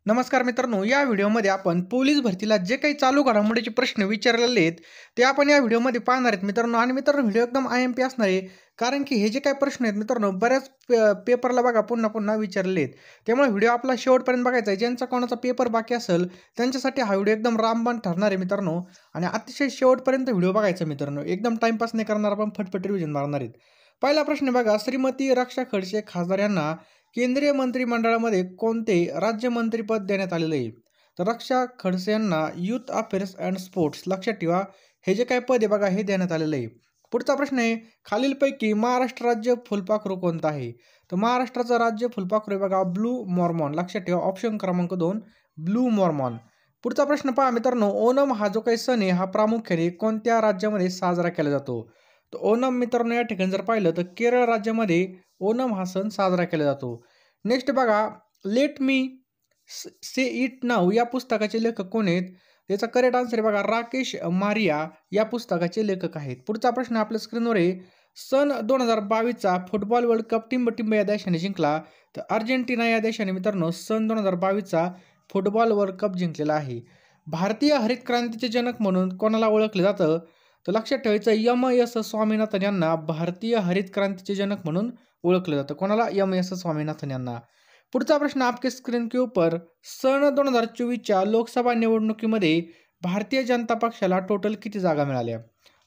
नमस्कार मित्रांनो, या व्हिडिओमध्ये आपण पोलीस भरतीला जे काही चालू घडामोडीचे प्रश्न विचारलेले आहेत ते आपण या व्हिडिओमध्ये पाहणार आहेत मित्रांनो. आणि मित्रांनो, व्हिडिओ एकदम IMP असणार आहे, कारण की हे जे काही प्रश्न आहेत मित्रांनो बऱ्याच पेपरला बघा पुन्हा पुन्हा विचारलेले आहेत. त्यामुळे व्हिडिओ आपला शेवटपर्यंत बघायचा आहे. ज्यांचा कोणाचा पेपर बाकी असेल त्यांच्यासाठी हा व्हिडिओ एकदम रामबाण ठरणार आहे मित्रांनो. आणि अतिशय शेवटपर्यंत व्हिडिओ बघायचा मित्रांनो, एकदम टाइमपास नाही करणार, आपण फटफट रिव्हिजन मारणार आहेत. पहिला प्रश्न बघा, श्रीमती रक्षा खडसे खासदार यांना केंद्रीय मंत्रिमंडळामध्ये कोणते राज्यमंत्रीपद देण्यात आलेले आहे? तर रक्षा खडसे यांना युथ अफेअर्स अँड स्पोर्ट्स, लक्षात ठेवा हे जे काही पद आहे बघा हे देण्यात आलेलं आहे. पुढचा प्रश्न आहे, खालीलपैकी महाराष्ट्र राज्य फुलपाखरू कोणतं आहे? तर महाराष्ट्राचं राज्य फुलपाखरू आहे बघा ब्लू मॉर्मॉन, लक्षात ठेवा ऑप्शन क्रमांक 2 ब्लू मॉर्मॉन. पुढचा प्रश्न पहा मित्रांनो, ओणम हा जो काही सण आहे हा प्रामुख्याने कोणत्या राज्यामध्ये साजरा केला जातो? तर ओणम मित्रांनो या ठिकाणी जर पाहिलं तर केरळ राज्यामध्ये ओणम हा सण साजरा केला जातो. नेक्स्ट बघा, let me say it now या पुस्तकाचे लेखक कोण आहेत? त्याचा करेक्ट आन्सर आहे बघा राकेश मारिया या पुस्तकाचे लेखक आहेत. पुढचा प्रश्न आपल्या स्क्रीनवर आहे, सन 2022चा फुटबॉल वर्ल्ड कप टिंब या देशाने जिंकला. तर अर्जेंटिना या देशाने मित्रांनो सन 2022चा फुटबॉल वर्ल्ड कप जिंकलेला आहे. भारतीय हरित क्रांतीचे जनक म्हणून कोणाला ओळखलं जातं? तर लक्षात ठेवायचं MS स्वामीनाथन यांना भारतीय हरित क्रांतीचे जनक म्हणून ओळखलं जातं. कोणाला? MS स्वामीनाथन यांना. पुढचा प्रश्न आपके स्क्रीन के ऊपर, सन 2024च्या लोकसभा निवडणुकीमध्ये भारतीय जनता पक्षाला टोटल किती जागा मिळाल्या?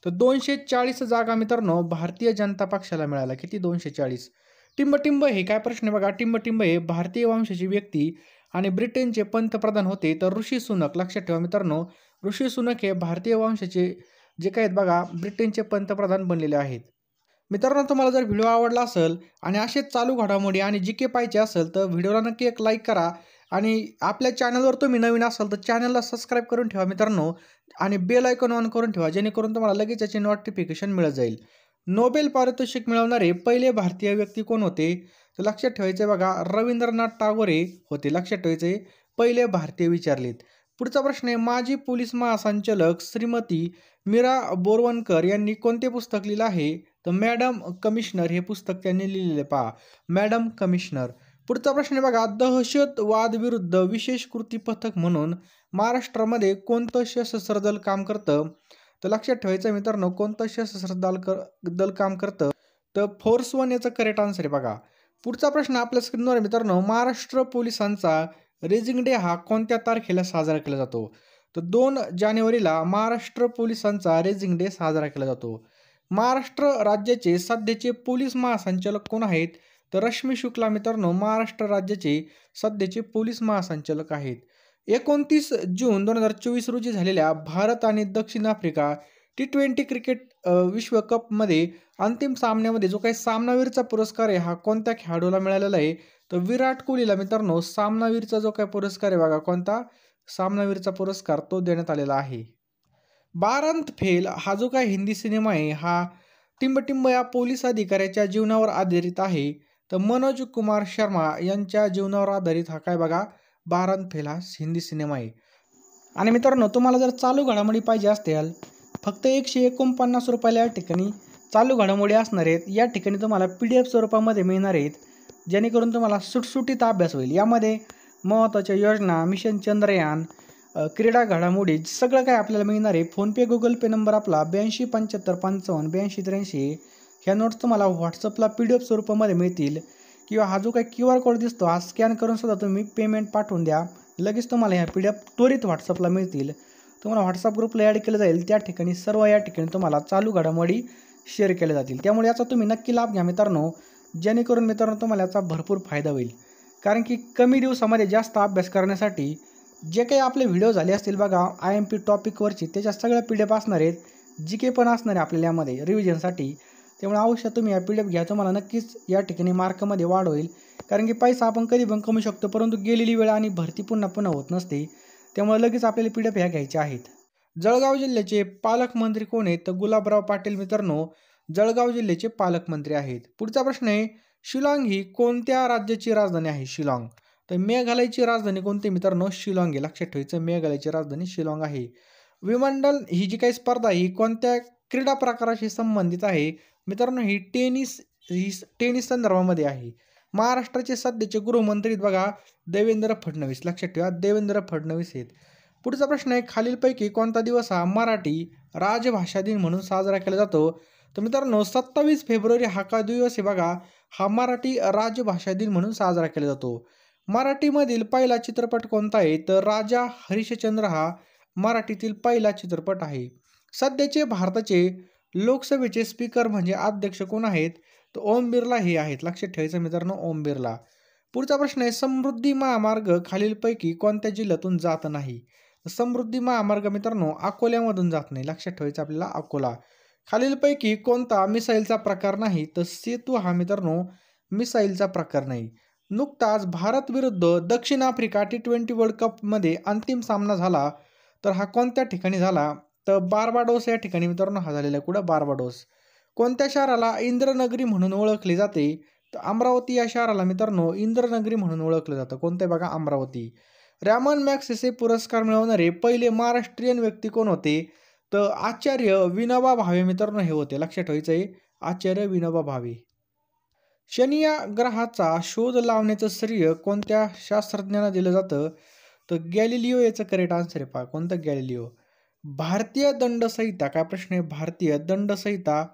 तर 240 जागा मित्रांनो भारतीय जनता पक्षाला मिळाल्या. किती? 240. टिंब हे काय प्रश्न आहे बघा, टिंब हे भारतीय वंशाची व्यक्ती आणि ब्रिटनचे पंतप्रधान होते. तर ऋषी सुनक, लक्षात ठेवा मित्रांनो ऋषी सुनक हे भारतीय वंशाचे जे काही आहेत बघा ब्रिटनचे पंतप्रधान बनलेले आहेत. मित्रांनो, तुम्हाला जर व्हिडिओ आवडला असेल आणि असेच चालू घडामोडी आणि GK पाहिजे असेल तर व्हिडिओला नक्की एक लाईक करा. आणि आपल्या चॅनलवर तुम्ही नवीन असाल तर चॅनलला सबस्क्राईब करून ठेवा मित्रांनो. आणि बेल आयकॉन ऑन करून ठेवा, जेणेकरून तुम्हाला लगेच याचे नोटिफिकेशन मिळत जाईल. नोबेल पारितोषिक मिळवणारे पहिले भारतीय व्यक्ती कोण होते? तर लक्षात ठेवायचे बघा रवींद्रनाथ टागोरे होते. लक्षात ठेवायचे पहिले भारतीय विचारलेत. पुढचा प्रश्न आहे, माजी पोलीस महासंचालक श्रीमती मीरा बोरवणकर यांनी कोणते पुस्तक लिहिलं आहे? तर मॅडम कमिशनर हे पुस्तक त्यांनी लिहिलेले पहा, मॅडम कमिशनर. पुढचा प्रश्न आहे बघा, दहशतवाद विरुद्ध विशेष कृती पथक म्हणून महाराष्ट्रामध्ये कोणतं सशस्त्र दल काम करतं? तर लक्षात ठेवायचं मित्रांनो कोणतं सशस्त्र दल काम करतं? तर फोर्स 1 याचं करेक्ट आन्सर आहे बघा. पुढचा प्रश्न आपल्या स्क्रीनवर आहे मित्रांनो, महाराष्ट्र पोलिसांचा रेझिंग डे हा कोणत्या तारखेला साजरा केला जातो? तर 2 जानेवारीला महाराष्ट्र पोलिसांचा रेझिंग डे साजरा केला जातो. महाराष्ट्र राज्याचे सध्याचे पोलीस महासंचालक कोण आहेत? तर रश्मी शुक्ला मित्रांनो महाराष्ट्र राज्याचे सध्याचे पोलीस महासंचालक आहेत. 29 जून 2024 रोजी झालेल्या भारत आणि दक्षिण आफ्रिका T20 क्रिकेट विश्वकपमध्ये अंतिम सामन्यामध्ये जो काही सामनावीरचा पुरस्कार आहे हा कोणत्या खेळाडूला मिळालेला आहे? तर विराट कोहलीला मित्रांनो सामनावीरचा जो काही पुरस्कार आहे बघा, कोणता सामनावीरचा पुरस्कार तो देण्यात आलेला आहे. बारांत फेल हा जो काही हिंदी सिनेमा आहे हा टिंब या पोलीस अधिकाऱ्याच्या जीवनावर आधारित आहे. तर मनोज कुमार शर्मा यांच्या जीवनावर आधारित हा काय बघा बारांत फेल हा हिंदी सिनेमा आहे. आणि मित्रांनो, तुम्हाला जर चालू घडामोडी पाहिजे असतील फक्त 149 रुपयाला या ठिकाणी चालू घडामोडी असणार आहेत. या ठिकाणी तुम्हाला PDF स्वरूपामध्ये मिळणार आहेत, जेणेकरून तुम्हाला सुटसुटीत अभ्यास होईल. यामध्ये महत्त्वाच्या योजना, मिशन चंद्रयान, क्रीडा घडामोडी सगळं काय आपल्याला मिळणार आहे. फोनपे गुगल पे नंबर आपला 82 75 55 82 83. ह्या नोट्स तुम्हाला व्हॉट्सअपला PDF स्वरूपामध्ये मिळतील, किंवा हा जो काही QR कोड दिसतो हा स्कॅन करून सुद्धा तुम्ही पेमेंट पाठवून द्या, लगेच तुम्हाला ह्या PDF त्वरित व्हॉट्सअपला मिळतील. तुम्हाला व्हॉट्सअप ग्रुपला ॲड केलं जाईल, त्या ठिकाणी सर्व या ठिकाणी तुम्हाला चालू घडामोडी शेअर केल्या जातील. त्यामुळे याचा तुम्ही नक्की लाभ घ्या मित्रांनो, जेणेकरून मित्रांनो तुम्हाला याचा भरपूर फायदा होईल. कारण की कमी दिवसामध्ये जास्त अभ्यास करण्यासाठी जे काही आपले व्हिडिओ झाले असतील बघा IMP टॉपिकवरची, त्याच्या सगळ्या PDF असणार आहेत, GK पण असणार आहे आपल्याला यामध्ये रिव्हिजनसाठी. त्यामुळे अवश्य तुम्ही या PDF घ्या, तुम्हाला नक्कीच या ठिकाणी मार्कमध्ये वाढ होईल. कारण की पैसा आपण कधी पण कमवू शकतो, परंतु गेलेली वेळ आणि भरती पुन्हा पुन्हा होत नसते. त्यामुळे लगेच आपल्याला PDF ह्या घ्यायच्या आहेत. जळगाव जिल्ह्याचे पालकमंत्री कोण आहेत? तर गुलाबराव पाटील मित्रांनो जळगाव जिल्ह्याचे पालकमंत्री आहेत. पुढचा प्रश्न आहे, शिलाँग ही कोणत्या राज्याची राजधानी आहे? शिलाँग. तर मेघालयची राजधानी कोणती मित्रांनो? शिलाँग आहे. लक्षात ठेवायचं मेघालयची राजधानी शिलाँग आहे. विमंडल ही जी काही स्पर्धा ही कोणत्या क्रीडा प्रकाराशी संबंधित आहे? मित्रांनो ही टेनिस संदर्भामध्ये आहे. महाराष्ट्राचे सध्याचे गृहमंत्री बघा देवेंद्र फडणवीस, लक्षात ठेवा देवेंद्र फडणवीस आहेत. पुढचा प्रश्न आहे, खालीलपैकी कोणता दिवस हा मराठी राजभाषा दिन म्हणून साजरा केला जातो? तर मित्रांनो 27 फेब्रुवारी हा का दिवस आहे बघा, हा मराठी राजभाषा दिन म्हणून साजरा केला जातो. मराठीमधील पहिला चित्रपट कोणता आहे? तर राजा हरिश्चंद्र हा मराठीतील पहिला चित्रपट आहे. सध्याचे भारताचे लोकसभेचे स्पीकर म्हणजे अध्यक्ष कोण आहेत? तर ओम बिर्ला हे आहेत, लक्षात ठेवायचं मित्रांनो, ओम बिर्ला. पुढचा प्रश्न आहे, समृद्धी महामार्ग खालीलपैकी कोणत्या जिल्ह्यातून जात नाही? समृद्धी महामार्ग मित्रांनो अकोल्यामधून जात नाही, लक्षात ठेवायचं आपल्याला अकोला. खालीलपैकी कोणता मिसाईलचा प्रकार नाही? तर सेतू हा मित्रांनो मिसाईलचा प्रकार नाही. नुकताच भारत विरुद्ध दक्षिण आफ्रिका T20 वर्ल्ड कपमध्ये अंतिम सामना झाला, तर हा कोणत्या ठिकाणी झाला? तर बार्बाडोस या ठिकाणी मित्रांनो हा झालेला आहे. कुठं? बार्बाडोस. कोणत्या शहराला इंद्रनगरी म्हणून ओळखले जाते? तर अमरावती या शहराला मित्रांनो इंद्रनगरी म्हणून ओळखलं जातं. कोणते बघा? अमरावती. रॅमन मॅग्सेसे पुरस्कार मिळवणारे पहिले महाराष्ट्रीयन व्यक्ती कोण होते? तर आचार्य विनोबा भावे मित्रांनो हे होते, लक्षात ठेवायचं आहे आचार्य विनोबा भावे. शनी या ग्रहाचा शोध लावण्याचं श्रेय कोणत्या शास्त्रज्ञांना दिलं जातं? तर गॅलिलिओ याचं करेक्ट आन्सर आहे. पहा कोणतं? गॅलिलिओ. भारतीय दंडसंहिता, काय प्रश्न आहे? भारतीय दंडसंहिता,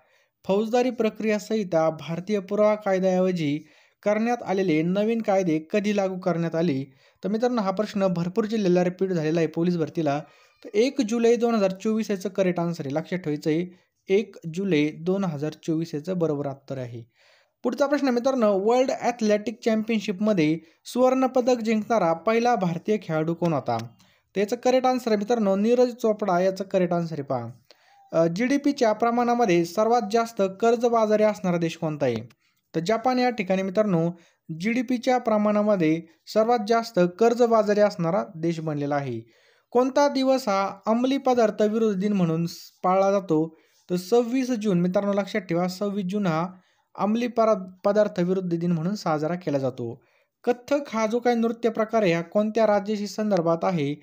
फौजदारी प्रक्रिया संहिता, भारतीय पुरावा कायद्याऐवजी करण्यात आलेले नवीन कायदे कधी लागू करण्यात आले? तर मित्रांनो हा प्रश्न भरपूर जिल्ह्याला रिपीट झालेला आहे पोलीस भरतीला. तर 1 जुलै 2024 याचं करेक्ट आन्सर आहे, लक्षात ठेवायचं आहे 1 जुलै 2024 याचं बरोबर उत्तर आहे. पुढचा प्रश्न मित्रांनो, वर्ल्ड ॲथलेटिक चॅम्पियनशिपमध्ये सुवर्णपदक जिंकणारा पहिला भारतीय खेळाडू कोण होता? त्याचं करेक्ट आन्सर आहे मित्रांनो नीरज चोपडा याचं करेक्ट आन्सर आहे. पहा GDPच्या प्रमाणामध्ये सर्वात जास्त कर्जबाजारी असणारा देश कोणता आहे? तर जपान या ठिकाणी मित्रांनो GDPच्या प्रमाणामध्ये सर्वात जास्त कर्जबाजारी असणारा देश बनलेला आहे. कोणता दिवस हा अंमली पदार्थ विरोधी दिन म्हणून पाळला जातो? तर 26 जून मित्रांनो, लक्षात ठेवा 26 जून हा अंमली पदार्थ विरोधी दिन म्हणून साजरा केला जातो. कथ्थक हा जो काही नृत्य प्रकार आहे हा कोणत्या राज्याशी संदर्भात आहे?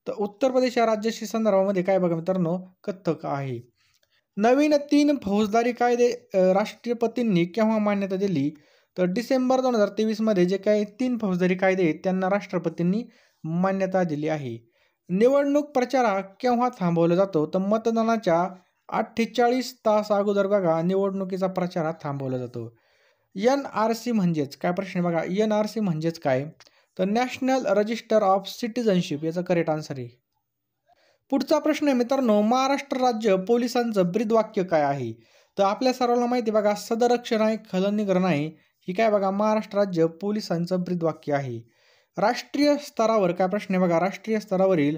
तर उत्तर प्रदेश या राज्याशी संदर्भामध्ये काय बघा मित्रांनो, कथ्थक आहे. नवीन 3 फौजदारी कायदे राष्ट्रपतींनी केव्हा मान्यता दिली? तर डिसेंबर 2023 मध्ये जे काही 3 फौजदारी कायदे आहेत त्यांना राष्ट्रपतींनी मान्यता दिली आहे. निवडणूक प्रचार केव्हा थांबवला जातो? तर मतदानाच्या 48 तास अगोदर बघा निवडणुकीचा प्रचार थांबवला जातो. NRC म्हणजेच काय? प्रश्न बघा NRC म्हणजेच काय? तर नॅशनल रजिस्टर ऑफ सिटिझनशिप याचा करेक्ट आन्सर आहे. पुढचा प्रश्न आहे मित्रांनो, महाराष्ट्र राज्य पोलिसांचं ब्रीदवाक्य काय आहे? तर आपल्या सर्वांना माहिती बघा सदरक्षण आहे खलनिग्रह नाही, ही काय बघा महाराष्ट्र राज्य पोलिसांचं ब्रीदवाक्य आहे. राष्ट्रीय स्तरावर काय? प्रश्न आहे बघा राष्ट्रीय स्तरावरील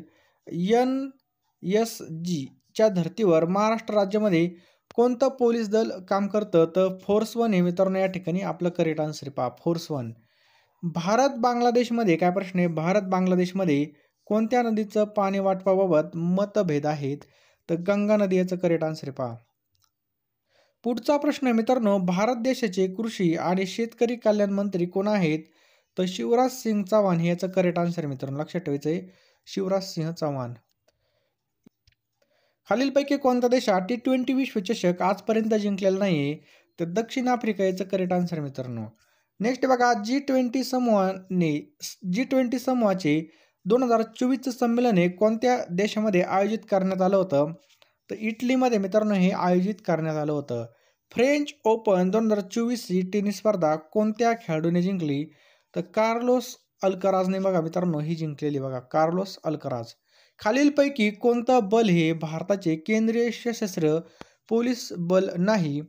NSG च्या धर्तीवर महाराष्ट्र राज्यामध्ये कोणतं पोलीस दल काम करतं? तर फोर्स 1 हे मित्रांनो या ठिकाणी आपलं करेक्ट आन्सर आहे. पहा फोर्स 1. भारत बांगलादेशमध्ये काय? प्रश्न आहे भारत बांगलादेशमध्ये कोणत्या नदीचं पाणी वाटपाबाबत मतभेद आहेत? तर गंगा नदी याचं करेक्ट आन्सर आहे. पहा पुढचा प्रश्न आहे मित्रांनो, भारत देशाचे कृषी आणि शेतकरी कल्याण मंत्री कोण आहेत? तर शिवराज सिंग चौहान हे याचं करेक्ट आन्सर आहे मित्रांनो, लक्षात ठेवायचं आहे शिवराज सिंह चौहान. खालीलपैकी कोणता देश T20 विश्वचषक आजपर्यंत जिंकलेला नाही? तर दक्षिण आफ्रिका याचं करेक्ट आन्सर मित्रांनो. नेक्स्ट बघा G20 समूहाचे 2024 संमेलन हे कोणत्या देशामध्ये आयोजित करण्यात आलं होतं? तर इटलीमध्ये मित्रांनो हे आयोजित करण्यात आलं होतं. फ्रेंच ओपन 2024 ही टेनिस स्पर्धा कोणत्या खेळाडूने जिंकली? तर कार्लोस अल्कराजने बघा मित्रांनो ही जिंकलेली बघा कार्लोस अल्कराज. खालीलपैकी कोणतं बल हे भारताचे केंद्रीय सशस्त्र पोलीस बल नाही?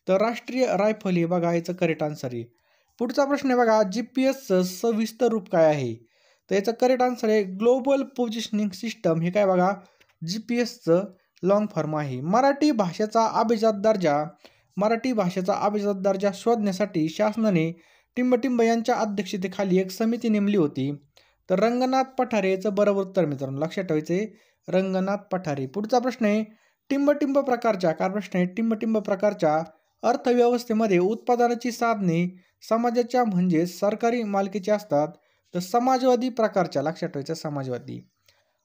तर राष्ट्रीय रायफल हे बघा याचं करेक्ट आन्सर आहे. पुढचा प्रश्न आहे बघा GPSचं सविस्तर रूप काय आहे? तर याचं करेक्ट आन्सर आहे ग्लोबल पोझिशनिंग सिस्टम, हे काय बघा GPSचं लॉंग फॉर्म आहे. मराठी भाषेचा अभिजात दर्जा शोधण्यासाठी शासनाने टिंबटिंब यांच्या अध्यक्षतेखाली एक समिती नेमली होती. तर रंगनाथ पठारे याचं बरोबर उत्तर मित्रांनो, लक्षात ठेवायचे रंगनाथ पठारे. पुढचा प्रश्न आहे टिंबटिंब प्रकारच्या काय? प्रश्न आहे टिंबटिंब प्रकारच्या अर्थव्यवस्थेमध्ये उत्पादनाची साधने समाजाच्या म्हणजे सरकारी मालकीची असतात. तर समाजवादी प्रकारच्या, लक्षात ठेवायचं समाजवादी.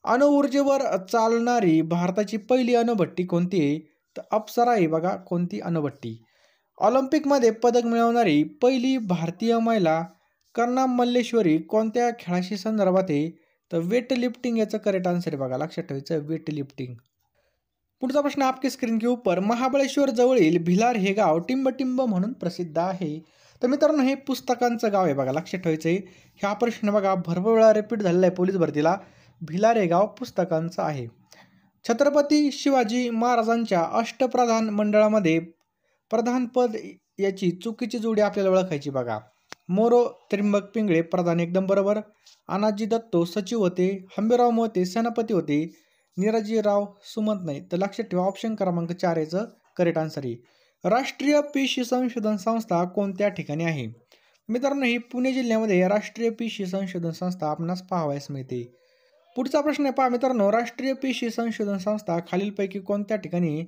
अणुऊर्जेवर चालणारी भारताची पहिली अणुभट्टी कोणती आहे? तर अप्सरा आहे बघा कोणती अणुभट्टी. ऑलिम्पिकमध्ये पदक मिळवणारी पहिली भारतीय महिला कर्णा मल्लेश्वरी कोणत्या खेळाशी संदर्भात आहे? तर वेट लिफ्टिंग याचं करेक्ट आन्सर आहे बघा, लक्षात ठेवायचं वेट लिफ्टिंग. पुढचा प्रश्न आपके स्क्रीन के ऊपर, महाबळेश्वर जवळील भिलार हे गाव टिंबटिंब म्हणून प्रसिद्ध आहे. तर मित्रांनो हे पुस्तकांचं गाव आहे बघा, लक्षात ठेवायचं आहे. हा प्रश्न बघा भरपूर वेळा रिपीट झालेला आहे पोलीस भरतीला. भिलार हे गाव पुस्तकांचं आहे. छत्रपती शिवाजी महाराजांच्या अष्टप्रधान मंडळामध्ये प्रधानपद याची चुकीची जोडी आपल्याला ओळखायची बघा. मोरो त्रिंबक पिंगळे प्रधान, एकदम बरोबर. अनाजी दत्तो सचिव होते. हंबीराव मोहिते सेनापती होते. निराजीराव सुमंत नाही. तर लक्षात ठेवा ऑप्शन क्रमांक 4 याचं करेक्ट आन्सर आहे. राष्ट्रीय पेशी संशोधन संस्था कोणत्या ठिकाणी आहे? मित्रांनो ही पुणे जिल्ह्यामध्ये राष्ट्रीय पेशी संशोधन संस्था आपणास पाहावयास मिळते. पुढचा प्रश्न आहे पहा मित्रांनो, राष्ट्रीय पेशी संशोधन संस्था खालीलपैकी कोणत्या ठिकाणी?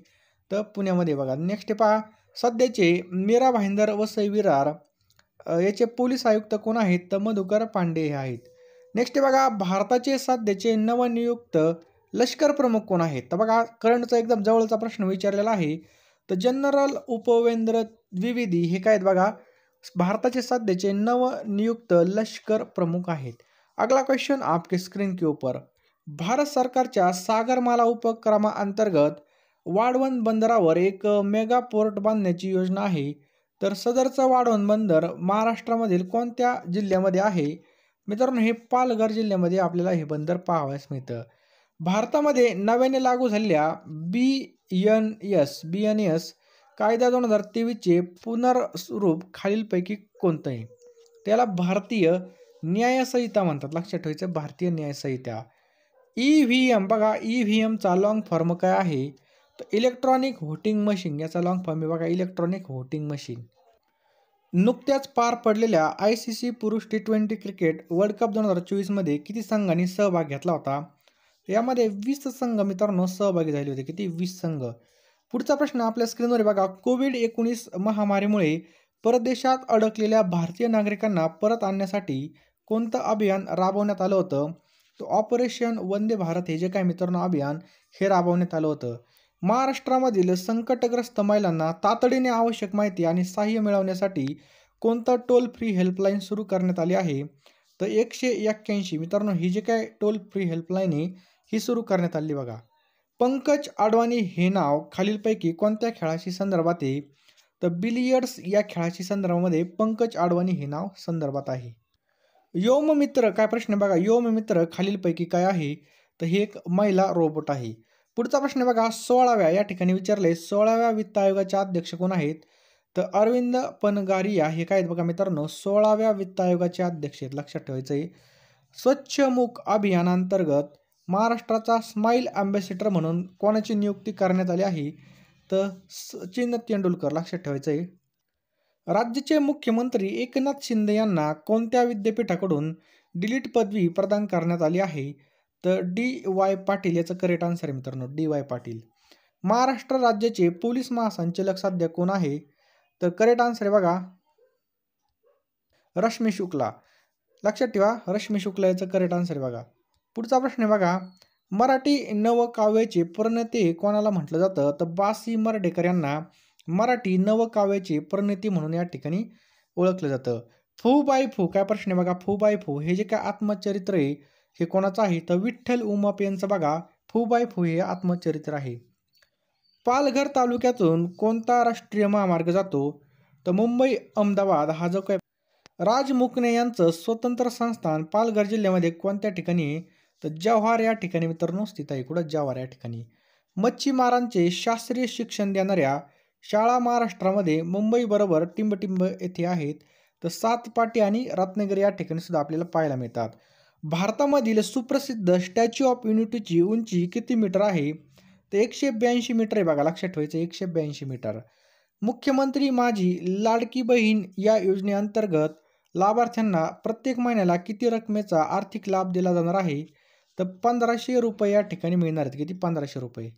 तर पुण्यामध्ये बघा. नेक्स्ट पहा, सध्याचे मीरा भाईंदर वसई विरार याचे पोलीस आयुक्त कोण आहेत? तर मधुकर पांडे हे आहेत. नेक्स्ट बघा, भारताचे सध्याचे नवनियुक्त लष्कर प्रमुख कोण आहेत? तर बघा करंटचा एकदम जवळचा प्रश्न विचारलेला आहे. तर जनरल उपवेंद्र द्विवेदी हे काय आहेत बघा, भारताचे सध्याचे नवनियुक्त लष्कर प्रमुख आहेत. अगला क्वेश्चन आपके स्क्रीन के ऊपर, भारत सरकारच्या सागरमाला उपक्रमाअंतर्गत वाढवण बंदरावर एक मेगा पोर्ट बांधण्याची योजना आहे. तर सदरचं वाढवण बंदर महाराष्ट्रामधील कोणत्या जिल्ह्यामध्ये आहे? मित्रांनो हे पालघर जिल्ह्यामध्ये आपल्याला हे बंदर पाहावयास मिळतं. भारतामध्ये नव्याने लागू झालेल्या BNS कायदा 2023चे पुनर्स्वरूप खालीलपैकी कोणतं आहे? त्याला भारतीय न्यायसंहिता म्हणतात, लक्षात ठेवायचं भारतीय न्यायसंहिता. EVM बघा, EVMचा लॉंग फॉर्म काय आहे? तर इलेक्ट्रॉनिक व्होटिंग मशीन याचा लॉंग फॉर्म आहे बघा, इलेक्ट्रॉनिक व्होटिंग मशीन. नुकत्याच पार पडलेल्या ICC पुरुष T20 क्रिकेट वर्ल्ड कप 2024मध्ये किती संघांनी सहभाग घेतला होता? यामध्ये 20 संघ मित्रांनो सहभागी झाले होते. किती? 20 संघ. पुढचा प्रश्न आपल्या स्क्रीनवर बघा, कोविड-19 महामारीमुळे परदेशात अडकलेल्या भारतीय नागरिकांना परत आणण्यासाठी कोणतं अभियान राबवण्यात आलं होतं? तर ऑपरेशन वंदे भारत हे जे काय मित्रांनो अभियान हे राबवण्यात आलं होतं. महाराष्ट्रामधील संकटग्रस्त महिलांना तातडीने आवश्यक माहिती आणि सहाय्य मिळवण्यासाठी कोणतं टोल फ्री हेल्पलाईन सुरू करण्यात आली आहे? तर 181 मित्रांनो ही जे काय टोल फ्री हेल्पलाईन आहे ही सुरू करण्यात आली बघा. पंकज अडवाणी हे नाव खालीलपैकी कोणत्या खेळाशी संदर्भात आहे? तर बिलियर्ड्स या खेळाशी संदर्भामध्ये पंकज अडवाणी हे नाव संदर्भात आहे. योम मित्र काय प्रश्न बघा, योम मित्र खालीलपैकी काय आहे? तर हे एक महिला रोबोट आहे. पुढचा प्रश्न बघा, 16व्या या ठिकाणी विचारले 16व्या वित्त आयोगाचे अध्यक्ष कोण आहेत? तर अरविंद पनगारिया हे काय आहेत बघा मित्रांनो 16व्या वित्त आयोगाचे अध्यक्ष आहेत, लक्षात ठेवायचं आहे. स्वच्छमुख अभियानांतर्गत महाराष्ट्राचा स्माईल अँबॅसेडर म्हणून कोणाची नियुक्ती करण्यात आली आहे? तर सचिन तेंडुलकर, लक्षात ठेवायचं आहे. राज्याचे मुख्यमंत्री एकनाथ शिंदे यांना कोणत्या विद्यापीठाकडून डिलीट पदवी प्रदान करण्यात आली आहे? तर DY पाटील याचं करेक्ट आन्सर आहे मित्रांनो, DY पाटील. महाराष्ट्र राज्याचे पोलीस महासंचालक सध्या कोण आहे? तर करेक्ट आन्सर आहे बघा रश्मी शुक्ला, लक्षात ठेवा रश्मी शुक्ला याचं करेक्ट आन्सर आहे बघा. पुढचा प्रश्न आहे बघा, मराठी नवकाव्याचे प्रणेते कोणाला म्हटलं जातं? तर बासी मर्ढेकर यांना मराठी नवकाव्याचे प्रणेते म्हणून या ठिकाणी ओळखलं जातं. फुबाई फू काय प्रश्न आहे बघा, फुबाई फू हे जे काय आत्मचरित्र आहे हे कोणाचं आहे? तर विठ्ठल उमाप यांचं बघा फुबाई फू हे आत्मचरित्र आहे. पालघर तालुक्यातून कोणता राष्ट्रीय महामार्ग जातो? तर मुंबई अहमदाबाद हा जो काय राजमुकने यांचं स्वतंत्र संस्थान पालघर जिल्ह्यामध्ये कोणत्या ठिकाणी आहे? तर जव्हार या ठिकाणी मित्रांनो स्थित आहे. कुठं? जव्हार या ठिकाणी. मच्छीमारांचे शास्त्रीय शिक्षण देणाऱ्या शाळा महाराष्ट्रामध्ये मुंबई बरोबर टिंबटिंब येथे आहेत. तर सातपाटी आणि रत्नागिरी या ठिकाणी सुद्धा आपल्याला पाहायला मिळतात. भारतामधील सुप्रसिद्ध स्टॅच्यू ऑफ युनिटीची उंची किती मीटर आहे? तर 182 मीटर आहे बघा, लक्षात ठेवायचं 182 मीटर. मुख्यमंत्री माझी लाडकी बहीण या योजनेअंतर्गत लाभार्थ्यांना प्रत्येक महिन्याला किती रकमेचा आर्थिक लाभ दिला जाणार आहे? तर 1500 रुपये या ठिकाणी मिळणार आहेत. किती? 1500 रुपये.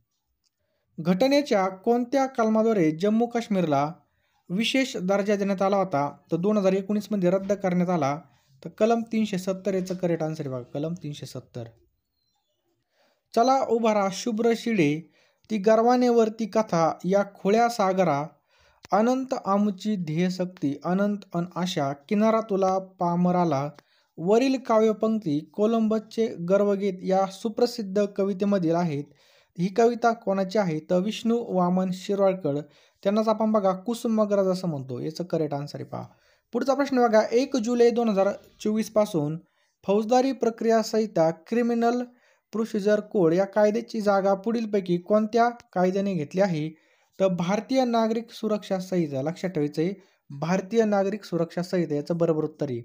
घटनेच्या कोणत्या कलमाद्वारे जम्मू काश्मीरला विशेष दर्जा देण्यात आला होता? तर 2019 मध्ये रद्द करण्यात आला. तर कलम 370 याचं करेक्ट आन्सर आहे बघा, कलम 370. चला उभारा शुभ्र शिडे ती गर्वानेवरती कथा या खुळ्या सागरा अनंत आमुची ध्येयशक्ती अनंत अन आशा किनारा तुला पामराला वरील काव्यपंक्ती कोलंबसचे गर्वगीत या सुप्रसिद्ध कवितेमधील आहेत. ही कविता कोणाची आहे तर विष्णू वामन शिरवाडकर, त्यांनाच आपण बघा कुसुमाग्रज असं म्हणतो. याचं करेक्ट आन्सर आहे पहा. पुढचा प्रश्न बघा, 1 जुलै 2024 पासून फौजदारी प्रक्रिया संहिता क्रिमिनल प्रोसिजर कोड या कायद्याची जागा पुढीलपैकी कोणत्या कायद्याने घेतली आहे तर भारतीय नागरिक सुरक्षा संहिता. लक्षात ठेवायचं आहे, भारतीय नागरिक सुरक्षा संहिता याचं बरोबर उत्तर आहे.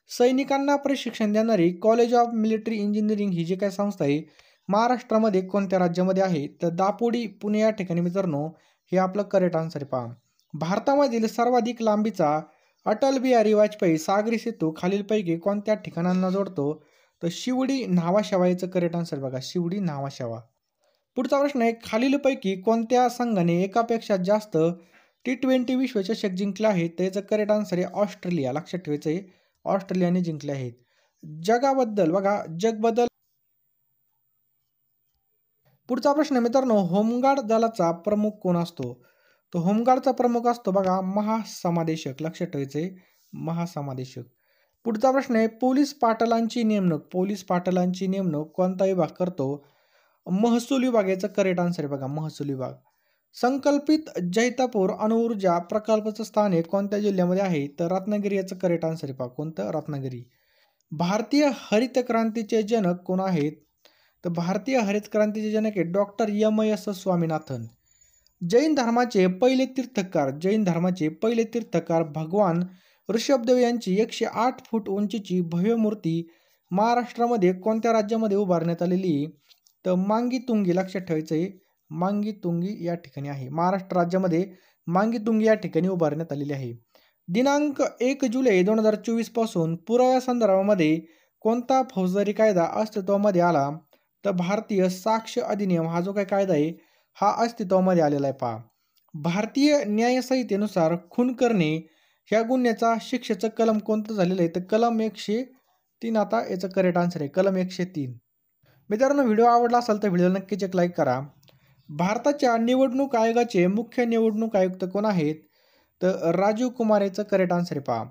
सैनिकांना प्रशिक्षण देणारी कॉलेज ऑफ मिलिटरी इंजिनिअरिंग ही जी काय संस्था आहे महाराष्ट्रामध्ये कोणत्या राज्यामध्ये आहे तर दापोडी पुणे या ठिकाणी मित्रांनो हे आपलं करेक्ट आन्सर आहे पहा. भारतामधील सर्वाधिक लांबीचा अटल बिहारी वाजपेयी सागरी सेतू खालीलपैकी कोणत्या ठिकाणांना जोडतो तर शिवडी न्हावाशेवा याचं करेक्ट आन्सर बघा, शिवडी न्हावाशेवा. पुढचा प्रश्न आहे, खालीलपैकी कोणत्या संघाने एकापेक्षा जास्त T20 विश्वचषक जिंकले आहेत तर याचं करेक्ट आन्सर आहे ऑस्ट्रेलिया. लक्षात ठेवायचं आहे, ऑस्ट्रेलियाने जिंकले आहेत. जगाबद्दल बघा, जगबद्दल. पुढचा प्रश्न मित्रांनो, होमगार्ड दलाचा प्रमुख कोण असतो तो होमगार्डचा प्रमुख असतो बघा महासमादेशक. लक्षात ठेवायचे महासमादेशक. पुढचा प्रश्न आहे, पोलीस पाटलांची नेमणूक कोणता विभाग करतो महसूल विभाग. याचं करेक्ट आन्सर आहे बघा महसूल विभाग. संकल्पित जैतापूर अणुऊर्जा प्रकल्पाचं स्थान हे कोणत्या जिल्ह्यामध्ये आहे तर रत्नागिरी. याचं करेक्ट आन्सर आहे पहा, कोणतं रत्नागिरी. भारतीय हरित क्रांतीचे जनक कोण आहेत तर भारतीय हरित क्रांतीचे जनक आहे डॉक्टर M.S. स्वामीनाथन. जैन धर्माचे पहिले तीर्थकार भगवान ऋषभदेव यांची 108 फूट उंचीची भव्य मूर्ती महाराष्ट्रामध्ये कोणत्या राज्यामध्ये उभारण्यात आलेली तर मांगीतुंगी. लक्षात ठेवायचं आहे, मांगीतुंगी या ठिकाणी आहे. महाराष्ट्र राज्यामध्ये मांगीतुंगी या ठिकाणी उभारण्यात आलेली आहे. दिनांक 1 जुलै 2024 पासून पुराव्या संदर्भामध्ये कोणता फौजदारी कायदा अस्तित्वामध्ये आला तर भारतीय साक्ष अधिनियम हा जो काही कायदा आहे हा अस्तित्वामध्ये आलेला आहे पहा. भारतीय न्याय संहितेनुसार खून करणे ह्या गुन्ह्याचा शिक्षेचं कलम कोणतं झालेलं आहे तर कलम 103. आता याचं करेक्ट आन्सर आहे कलम 103. मित्रांनो, व्हिडिओ आवडला असेल तर व्हिडिओला नक्कीच एक लाईक करा. भारताच्या निवडणूक आयोगाचे मुख्य निवडणूक आयुक्त कोण आहेत तर राजीव कुमार. याचं करेक्ट आन्सर आहे पहा.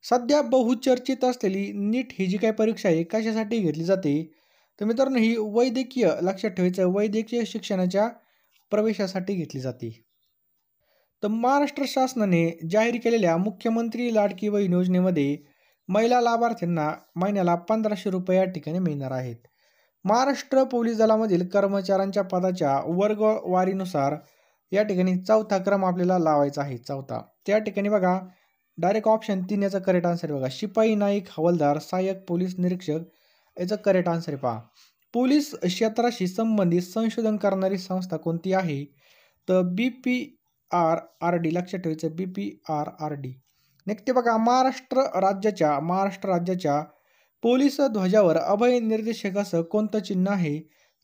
सध्या बहुचर्चित असलेली नीट ही जी काही परीक्षा आहे कशासाठी घेतली जाते तर मित्रांनो ही वैद्यकीय, लक्षात ठेवायचं वैद्यकीय शिक्षणाच्या प्रवेशासाठी घेतली जाते. तर महाराष्ट्र शासनाने जाहीर केलेल्या मुख्यमंत्री लाडकी बहीण योजनेमध्ये महिला लाभार्थ्यांना महिन्याला 1500 रुपये या ठिकाणी मिळणार आहेत. महाराष्ट्र पोलीस दलामधील कर्मचाऱ्यांच्या पदाच्या वर्गवारीनुसार या ठिकाणी 4था क्रम आपल्याला लावायचा आहे. 4था त्या ठिकाणी बघा डायरेक्ट ऑप्शन 3 याचा करेक्ट आन्सर बघा शिपाई, नाईक, हवालदार, सहाय्यक पोलीस निरीक्षक. याचं करेक्ट आन्सर पहा. पोलीस क्षेत्राशी संबंधित संशोधन करणारी संस्था कोणती आहे तर BPRRD. लक्षात ठेवायचं BPRRD. नेक्स्ट बघा, महाराष्ट्र राज्याच्या पोलीस ध्वजावर अभय निर्देशक असं कोणतं चिन्ह आहे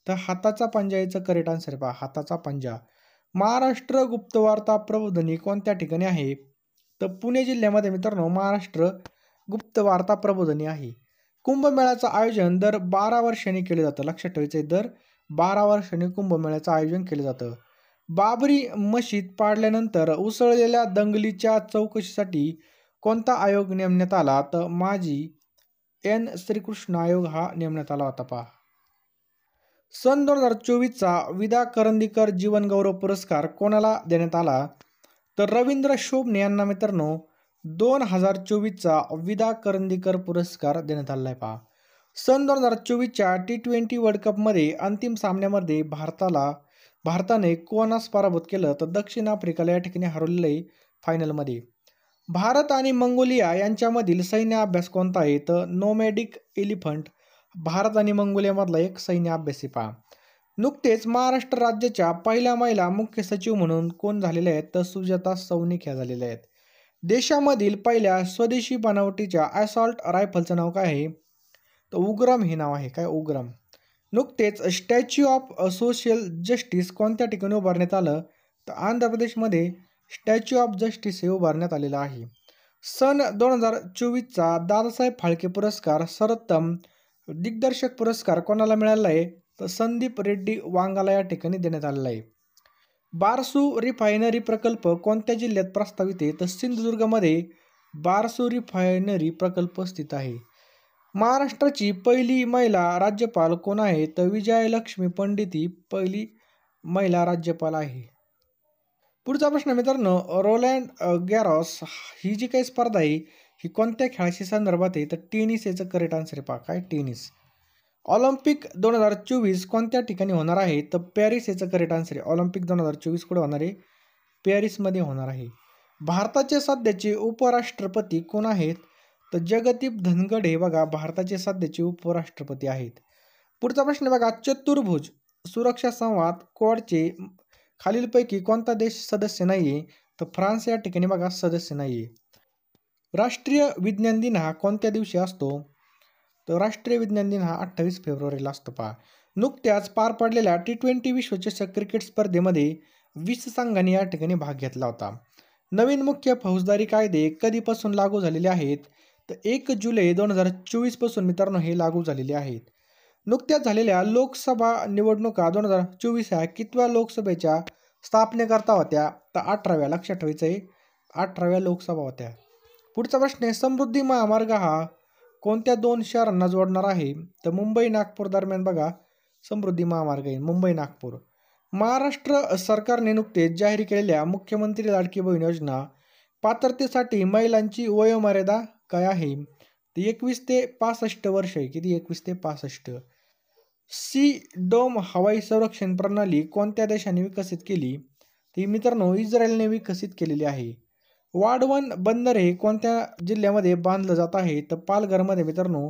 तर हाताचा पंजा. याचं करेक्ट आन्सर पहा हाताचा पंजा. महाराष्ट्र गुप्तवार्ता प्रबोधिनी कोणत्या ठिकाणी आहे तर पुणे जिल्ह्यामध्ये मित्रांनो महाराष्ट्र गुप्तवार्ता प्रबोधिनी आहे. कुंभमेळ्याचं आयोजन दर 12 वर्षांनी केलं जातं. लक्षात ठेवायचं दर 12 वर्षांनी कुंभमेळ्याचं आयोजन केलं जातं. बाबरी मशीद पाडल्यानंतर उसळलेल्या दंगलीच्या चौकशीसाठी कोणता आयोग नेमण्यात आला तर माजी N. श्रीकृष्ण आयोग हा नेमण्यात आला होता पहा. सन 2024चा विदा करंदीकर जीवनगौरव पुरस्कार कोणाला देण्यात आला तर रवींद्र शोभणे यांना मित्रांनो 2024चा विदा करंदीकर पुरस्कार देण्यात आला आहे पहा. सन 2024च्या T20 वर्ल्ड कपमध्ये अंतिम सामन्यामध्ये भारताने कोणास पराभूत केलं तर दक्षिण आफ्रिकाला या ठिकाणी हरवलेलं आहे फायनलमध्ये. भारत आणि मंगोलिया यांच्यामधील सैन्य अभ्यास कोणता आहे तर नोमॅडिक एलिफंट. भारत आणि मंगोलियामधला एक सैन्य अभ्यास आहे पहा. नुकतेच महाराष्ट्र राज्याच्या पहिल्या महिला मुख्य सचिव म्हणून कोण झालेल्या आहेत तर सुजाता सौनिक ह्या झालेल्या आहेत. देशामधील पहिल्या स्वदेशी बनावटीच्या असॉल्ट रायफलचं नाव काय आहे तर उग्रम हे नाव आहे. काय उग्रम. नुकतेच स्टॅच्यू ऑफ सोशल जस्टिस कोणत्या ठिकाणी उभारण्यात आलं तर आंध्र प्रदेशमध्ये स्टॅच्यू ऑफ जस्टिस हे उभारण्यात आलेलं आहे. सन 2024चा दादासाहेब फाळके पुरस्कार सर्वोत्तम दिग्दर्शक पुरस्कार कोणाला मिळाला आहे तर संदीप रेड्डी वांगाला या ठिकाणी देण्यात आलेला आहे. बारसू रिफायनरी प्रकल्प कोणत्या जिल्ह्यात प्रस्तावित आहे? तर सिंधुदुर्गमध्ये बारसू रिफायनरी प्रकल्प स्थित आहे. महाराष्ट्राची पहिली महिला राज्यपाल कोण आहे? तर विजयालक्ष्मी पंडित ही पहिली महिला राज्यपाल आहे. पुढचा प्रश्न मित्रांनो, रोलँड गॅरॉस ही जी काही स्पर्धा आहे ही कोणत्या खेळाशी संदर्भात आहे? तर टेनिस याचं करेक्ट आन्सर आहे. पहा काय टेनिस. ऑलिम्पिक 2024 कोणत्या ठिकाणी होणार आहे? तर पॅरिस याचं करेक्ट आन्सर आहे. ऑलिम्पिक 2024 कुठे होणार आहे? पॅरिसमध्ये होणार आहे. भारताचे सध्याचे उपराष्ट्रपती कोण आहेत? तर जगदीप धनखड हे बघा भारताचे सध्याचे उपराष्ट्रपती आहेत. पुढचा प्रश्न बघा, चतुर्भुज सुरक्षा संवाद क्वाडचे खालीलपैकी कोणता देश सदस्य नाही आहे? तर फ्रान्स या ठिकाणी बघा सदस्य नाही आहे. राष्ट्रीय विज्ञान दिन हा कोणत्या दिवशी असतो? तर राष्ट्रीय विज्ञान दिन हा 28 फेब्रुवारीला असतो. पहा नुकत्याच पार पडलेल्या T20 विश्वचषक क्रिकेट स्पर्धेमध्ये 20 संघांनी या ठिकाणी भाग घेतला होता. नवीन मुख्य फौजदारी कायदे कधीपासून लागू झालेले आहेत? तर 1 जुलै 2024 पासून मित्रांनो हे लागू झालेले आहेत. नुकत्याच झालेल्या लोकसभा निवडणुका 2024 ह्या कितव्या लोकसभेच्या स्थापनेकरता होत्या? तर 18व्या. लक्षात ठेवायचं आहे 18व्या लोकसभा होत्या. पुढचा प्रश्न आहे, समृद्धी महामार्ग हा कोणत्या 2 शहरांना जोडणार आहे? तर मुंबई नागपूर दरम्यान बघा समृद्धी महामार्ग आहे मुंबई नागपूर. महाराष्ट्र सरकारने नुकतेच जाहीर केलेल्या मुख्यमंत्री लाडकी बहीण योजना पात्रतेसाठी महिलांची वयोमर्यादा काय आहे? तर 21 ते 65 वर्ष आहे. किती? 21 ते 65. सी डोम हवाई संरक्षण प्रणाली कोणत्या देशाने विकसित केली? ती मित्रांनो इस्रायलने विकसित केलेली आहे. वाढवण बंदर हे कोणत्या जिल्ह्यामध्ये बांधलं जात आहे? तर पालघरमध्ये मित्रांनो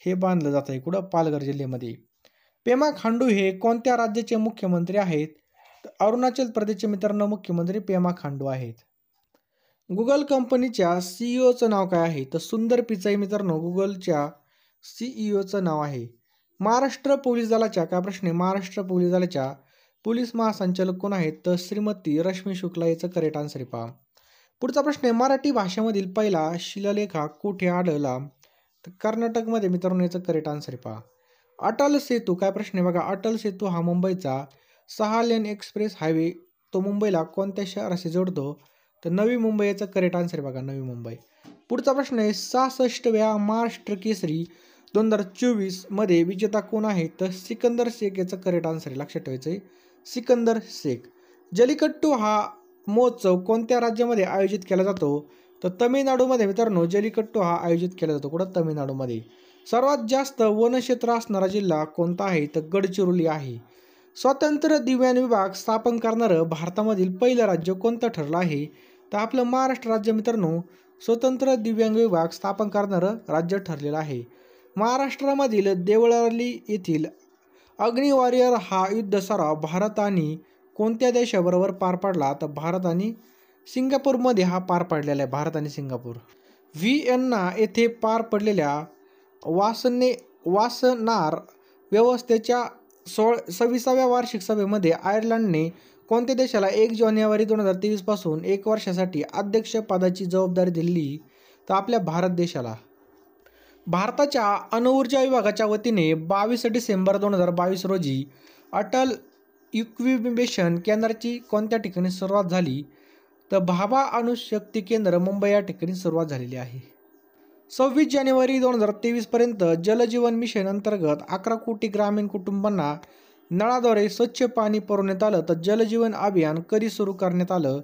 हे बांधलं जात आहे. कुठं? पालघर जिल्ह्यामध्ये. पेमा खांडू हे कोणत्या राज्याचे मुख्यमंत्री आहेत? तर अरुणाचल प्रदेशचे मित्रांनो मुख्यमंत्री पेमा खांडू आहेत. गुगल कंपनीच्या सीईओचं नाव काय आहे? तर सुंदर पिचाई मित्रांनो गुगलच्या सीईओचं नाव आहे. महाराष्ट्र पोलीस दलाच्या काय प्रश्न आहे? महाराष्ट्र पोलीस दलाच्या पोलीस महासंचालक कोण आहेत? तर श्रीमती रश्मी शुक्ला याचं करेक्ट आन्सर आहे. पहा पुढचा प्रश्न आहे, मराठी भाषेमधील पहिला शिलालेख हा कुठे आढळला? तर कर्नाटकमध्ये मित्रांनो याचं करेक्ट आन्सर आहे. पहा अटल सेतू काय प्रश्न आहे? बघा अटल सेतू हा मुंबईचा 6 लेन एक्सप्रेस हायवे तो मुंबईला कोणत्या शहराशी जोडतो? तर नवी मुंबई याचं करेक्ट आन्सर आहे. बघा नवी मुंबई. पुढचा प्रश्न आहे, 66व्या महाराष्ट्र केसरी 2024 मध्ये विजेता कोण आहे? तर सिकंदर शेख याचं करेक्ट आन्सर आहे. लक्षात ठेवायचं आहे सिकंदर शेख. जल्लीकट्टू हा महोत्सव कोणत्या राज्यामध्ये आयोजित केला जातो? तर तमिळनाडूमध्ये मित्रांनो जल्लीकट्टू हा आयोजित केला जातो. कुठं? तमिळनाडूमध्ये. सर्वात जास्त वनक्षेत्र असणारा जिल्हा कोणता आहे? तर गडचिरोली आहे. स्वतंत्र दिव्यांग विभाग स्थापन करणारं भारतामधील पहिलं राज्य कोणतं ठरलं आहे? तर आपलं महाराष्ट्र राज्य मित्रांनो स्वतंत्र दिव्यांग विभाग स्थापन करणारं राज्य ठरलेलं आहे. महाराष्ट्रामधील देवळाली येथील अग्नि वॉरियर हा युद्ध सराव भारत आणि कोणत्या देशाबरोबर पार पडला? तर भारत आणि सिंगापूरमध्ये हा पार पडलेला आहे. भारत आणि सिंगापूर. व्हिएन्ना येथे पार पडलेल्या वासनार व्यवस्थेच्या 26व्या वार्षिक सभेमध्ये आयर्लंडने कोणत्या देशाला 1 जानेवारी 2023 पासून 1 वर्षासाठी अध्यक्षपदाची जबाबदारी दिली? तर आपल्या भारत देशाला. भारताच्या अणुऊर्जा विभागाच्या वतीने 22 डिसेंबर 2022 रोजी अटल इन्क्युबेशन केंद्राची कोणत्या ठिकाणी सुरुवात झाली? तर भाभा अणुशक्ती केंद्र मुंबई या ठिकाणी सुरुवात झालेली आहे. 26 जानेवारी 2023 पर्यंत जलजीवन मिशन अंतर्गत 11 कोटी ग्रामीण कुटुंबांना नळाद्वारे स्वच्छ पाणी पुरवण्यात आलं. तर जलजीवन अभियान कधी सुरू करण्यात आलं?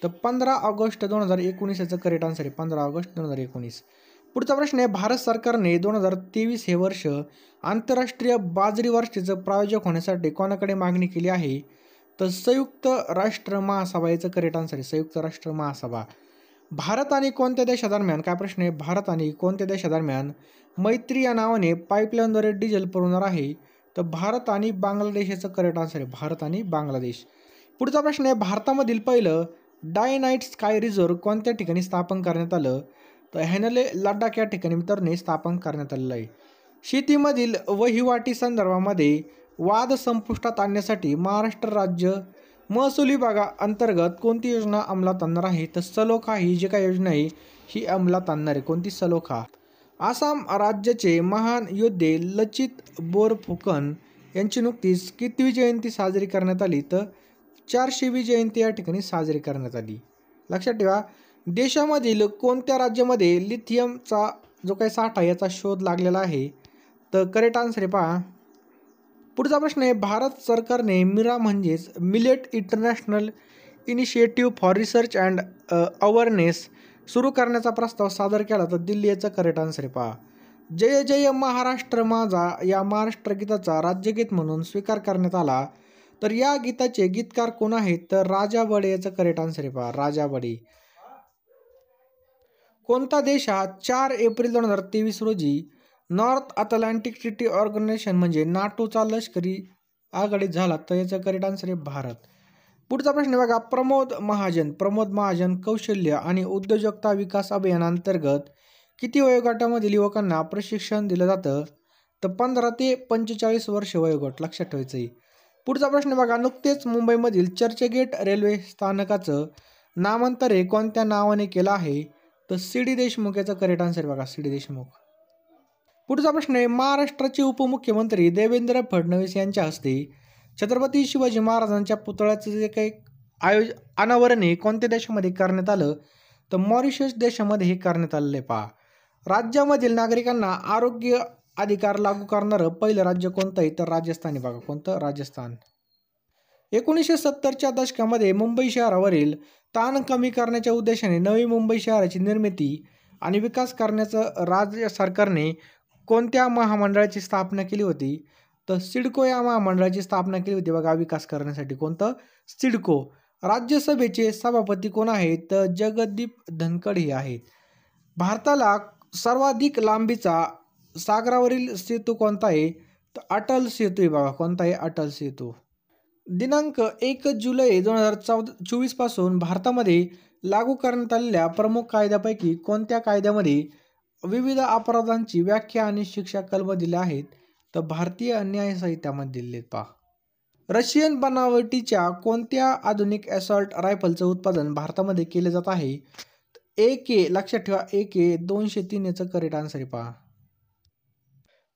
तर 15 ऑगस्ट 2019 याचं करेक्ट आन्सर आहे. 15 ऑगस्ट 2019. पुढचा प्रश्न आहे, भारत सरकारने 2023 हे वर्ष आंतरराष्ट्रीय बाजरी वर्षाचं प्रायोजक होण्यासाठी कोणाकडे मागणी केली आहे? तर संयुक्त राष्ट्र महासभा याचं करेक्ट आन्सर आहे. संयुक्त राष्ट्र महासभा. भारत आणि कोणत्या देशादरम्यान काय प्रश्न आहे? भारत आणि कोणत्या देशादरम्यान मैत्री या नावाने पाईपलाईनद्वारे डिझेल पुरवणार आहे? तर भारत आणि बांगलादेश याचं करेक्ट आन्सर आहे. भारत आणि बांगलादेश. पुढचा प्रश्न आहे, भारतामधील पहिलं डायनाईट स्काय रिझर्व्ह कोणत्या ठिकाणी स्थापन करण्यात आलं? तर हॅनले लडाख या ठिकाणी मित्रांनो स्थापन करण्यात आलेलं आहे. शेतीमधील वहिवाटी संदर्भामध्ये वाद संपुष्टात आणण्यासाठी महाराष्ट्र राज्य महसूल विभागाअंतर्गत कोणती योजना अंमलात आणणार आहे? तर सलोखा ही जी काही योजना आहे ही अंमलात आणणार आहे. कोणती? सलोखा. आसाम राज्याचे महान योद्धे लचित बोरफुकन यांची नुकतीच कितवी जयंती साजरी करण्यात आली? तर 400वी जयंती या ठिकाणी साजरी करण्यात आली. लक्षात ठेवा, देशामधील कोणत्या राज्यामध्ये लिथियमचा जो काही साठा याचा शोध लागलेला आहे? तर करेक्ट आन्सर आहे पहा. पुढचा प्रश्न आहे, भारत सरकारने मिरा म्हणजेच millet international initiative for research and awareness सुरू करण्याचा प्रस्ताव सादर केला. तर दिल्ली याचा करेक्ट आन्सर आहे पहा. जय जय महाराष्ट्र माझा या महाराष्ट्र गीताचा राज्यगीत म्हणून स्वीकार करण्यात आला. तर या गीताचे गीतकार कोण आहेत? तर राजा बडे याचं करेक्ट आन्सर आहे पहा, राजा बडे. कोणता देश हा 4 एप्रिल 2023 रोजी नॉर्थ अटलांटिक ट्रिटी ऑर्गनायझेशन म्हणजे नाटोचा लष्करी आघाडीत झाला? तर याचं करेक्ट आन्सर आहे भारत. पुढचा प्रश्न बघा, प्रमोद महाजन कौशल्य आणि उद्योजकता विकास अभियानांतर्गत किती वयोगटामधील युवकांना प्रशिक्षण दिलं जातं? तर 15 ते 45 वर्ष वयोगट लक्षात ठेवायचं आहे. पुढचा प्रश्न बघा, नुकतेच मुंबईमधील चर्चगेट रेल्वे स्थानकाचं नामांतर हे कोणत्या नावाने केलं आहे? तर सी.डी. देशमुख याचं करेक्ट आन्सर बघा, सी.डी. देशमुख. पुढचा प्रश्न आहे, महाराष्ट्राचे उपमुख्यमंत्री देवेंद्र फडणवीस यांच्या हस्ते छत्रपती शिवाजी महाराजांच्या पुतळ्याचं जे काही अनावरण आहे कोणत्या देशामध्ये करण्यात आलं? तर मॉरिशस देशामध्ये हे करण्यात आलेलं आहे पहा. राज्यामधील नागरिकांना आरोग्य अधिकार लागू करणारं पहिलं राज्य कोणतं आहे? तर राजस्थान आहे बघा. कोणतं? राजस्थान. 1970च्या दशकामध्ये मुंबई शहरावरील ताण कमी करण्याच्या उद्देशाने नवी मुंबई शहराची निर्मिती आणि विकास करण्याचं राज्य सरकारने कोणत्या महामंडळाची स्थापना केली होती? तर सिडको या महामंडळाची स्थापना केली होती बघा विकास करण्यासाठी. कोणतं? सिडको. राज्यसभेचे सभापती कोण आहेत? तर जगदीप धनखड हे आहेत. भारताला सर्वाधिक लांबीचा सागरावरील सेतू कोणता आहे? तर अटल सेतू आहे बघा. कोणता आहे? अटल सेतू. दिनांक 1 जुलै 2024 पासून भारतामध्ये लागू करण्यात आलेल्या प्रमुख कायद्यापैकी कोणत्या कायद्यामध्ये विविध अपराधांची व्याख्या आणि शिक्षा कलम दिल्या आहेत? तर भारतीय न्याय संहितामध्ये दिलेले पहा. रशियन बनावटीच्या कोणत्या आधुनिक असॉल्ट रायफलचं उत्पादन भारतामध्ये केले जात आहे? AK लक्षात ठेवा, AK 203 याचं करेक्ट आन्सर आहे पहा.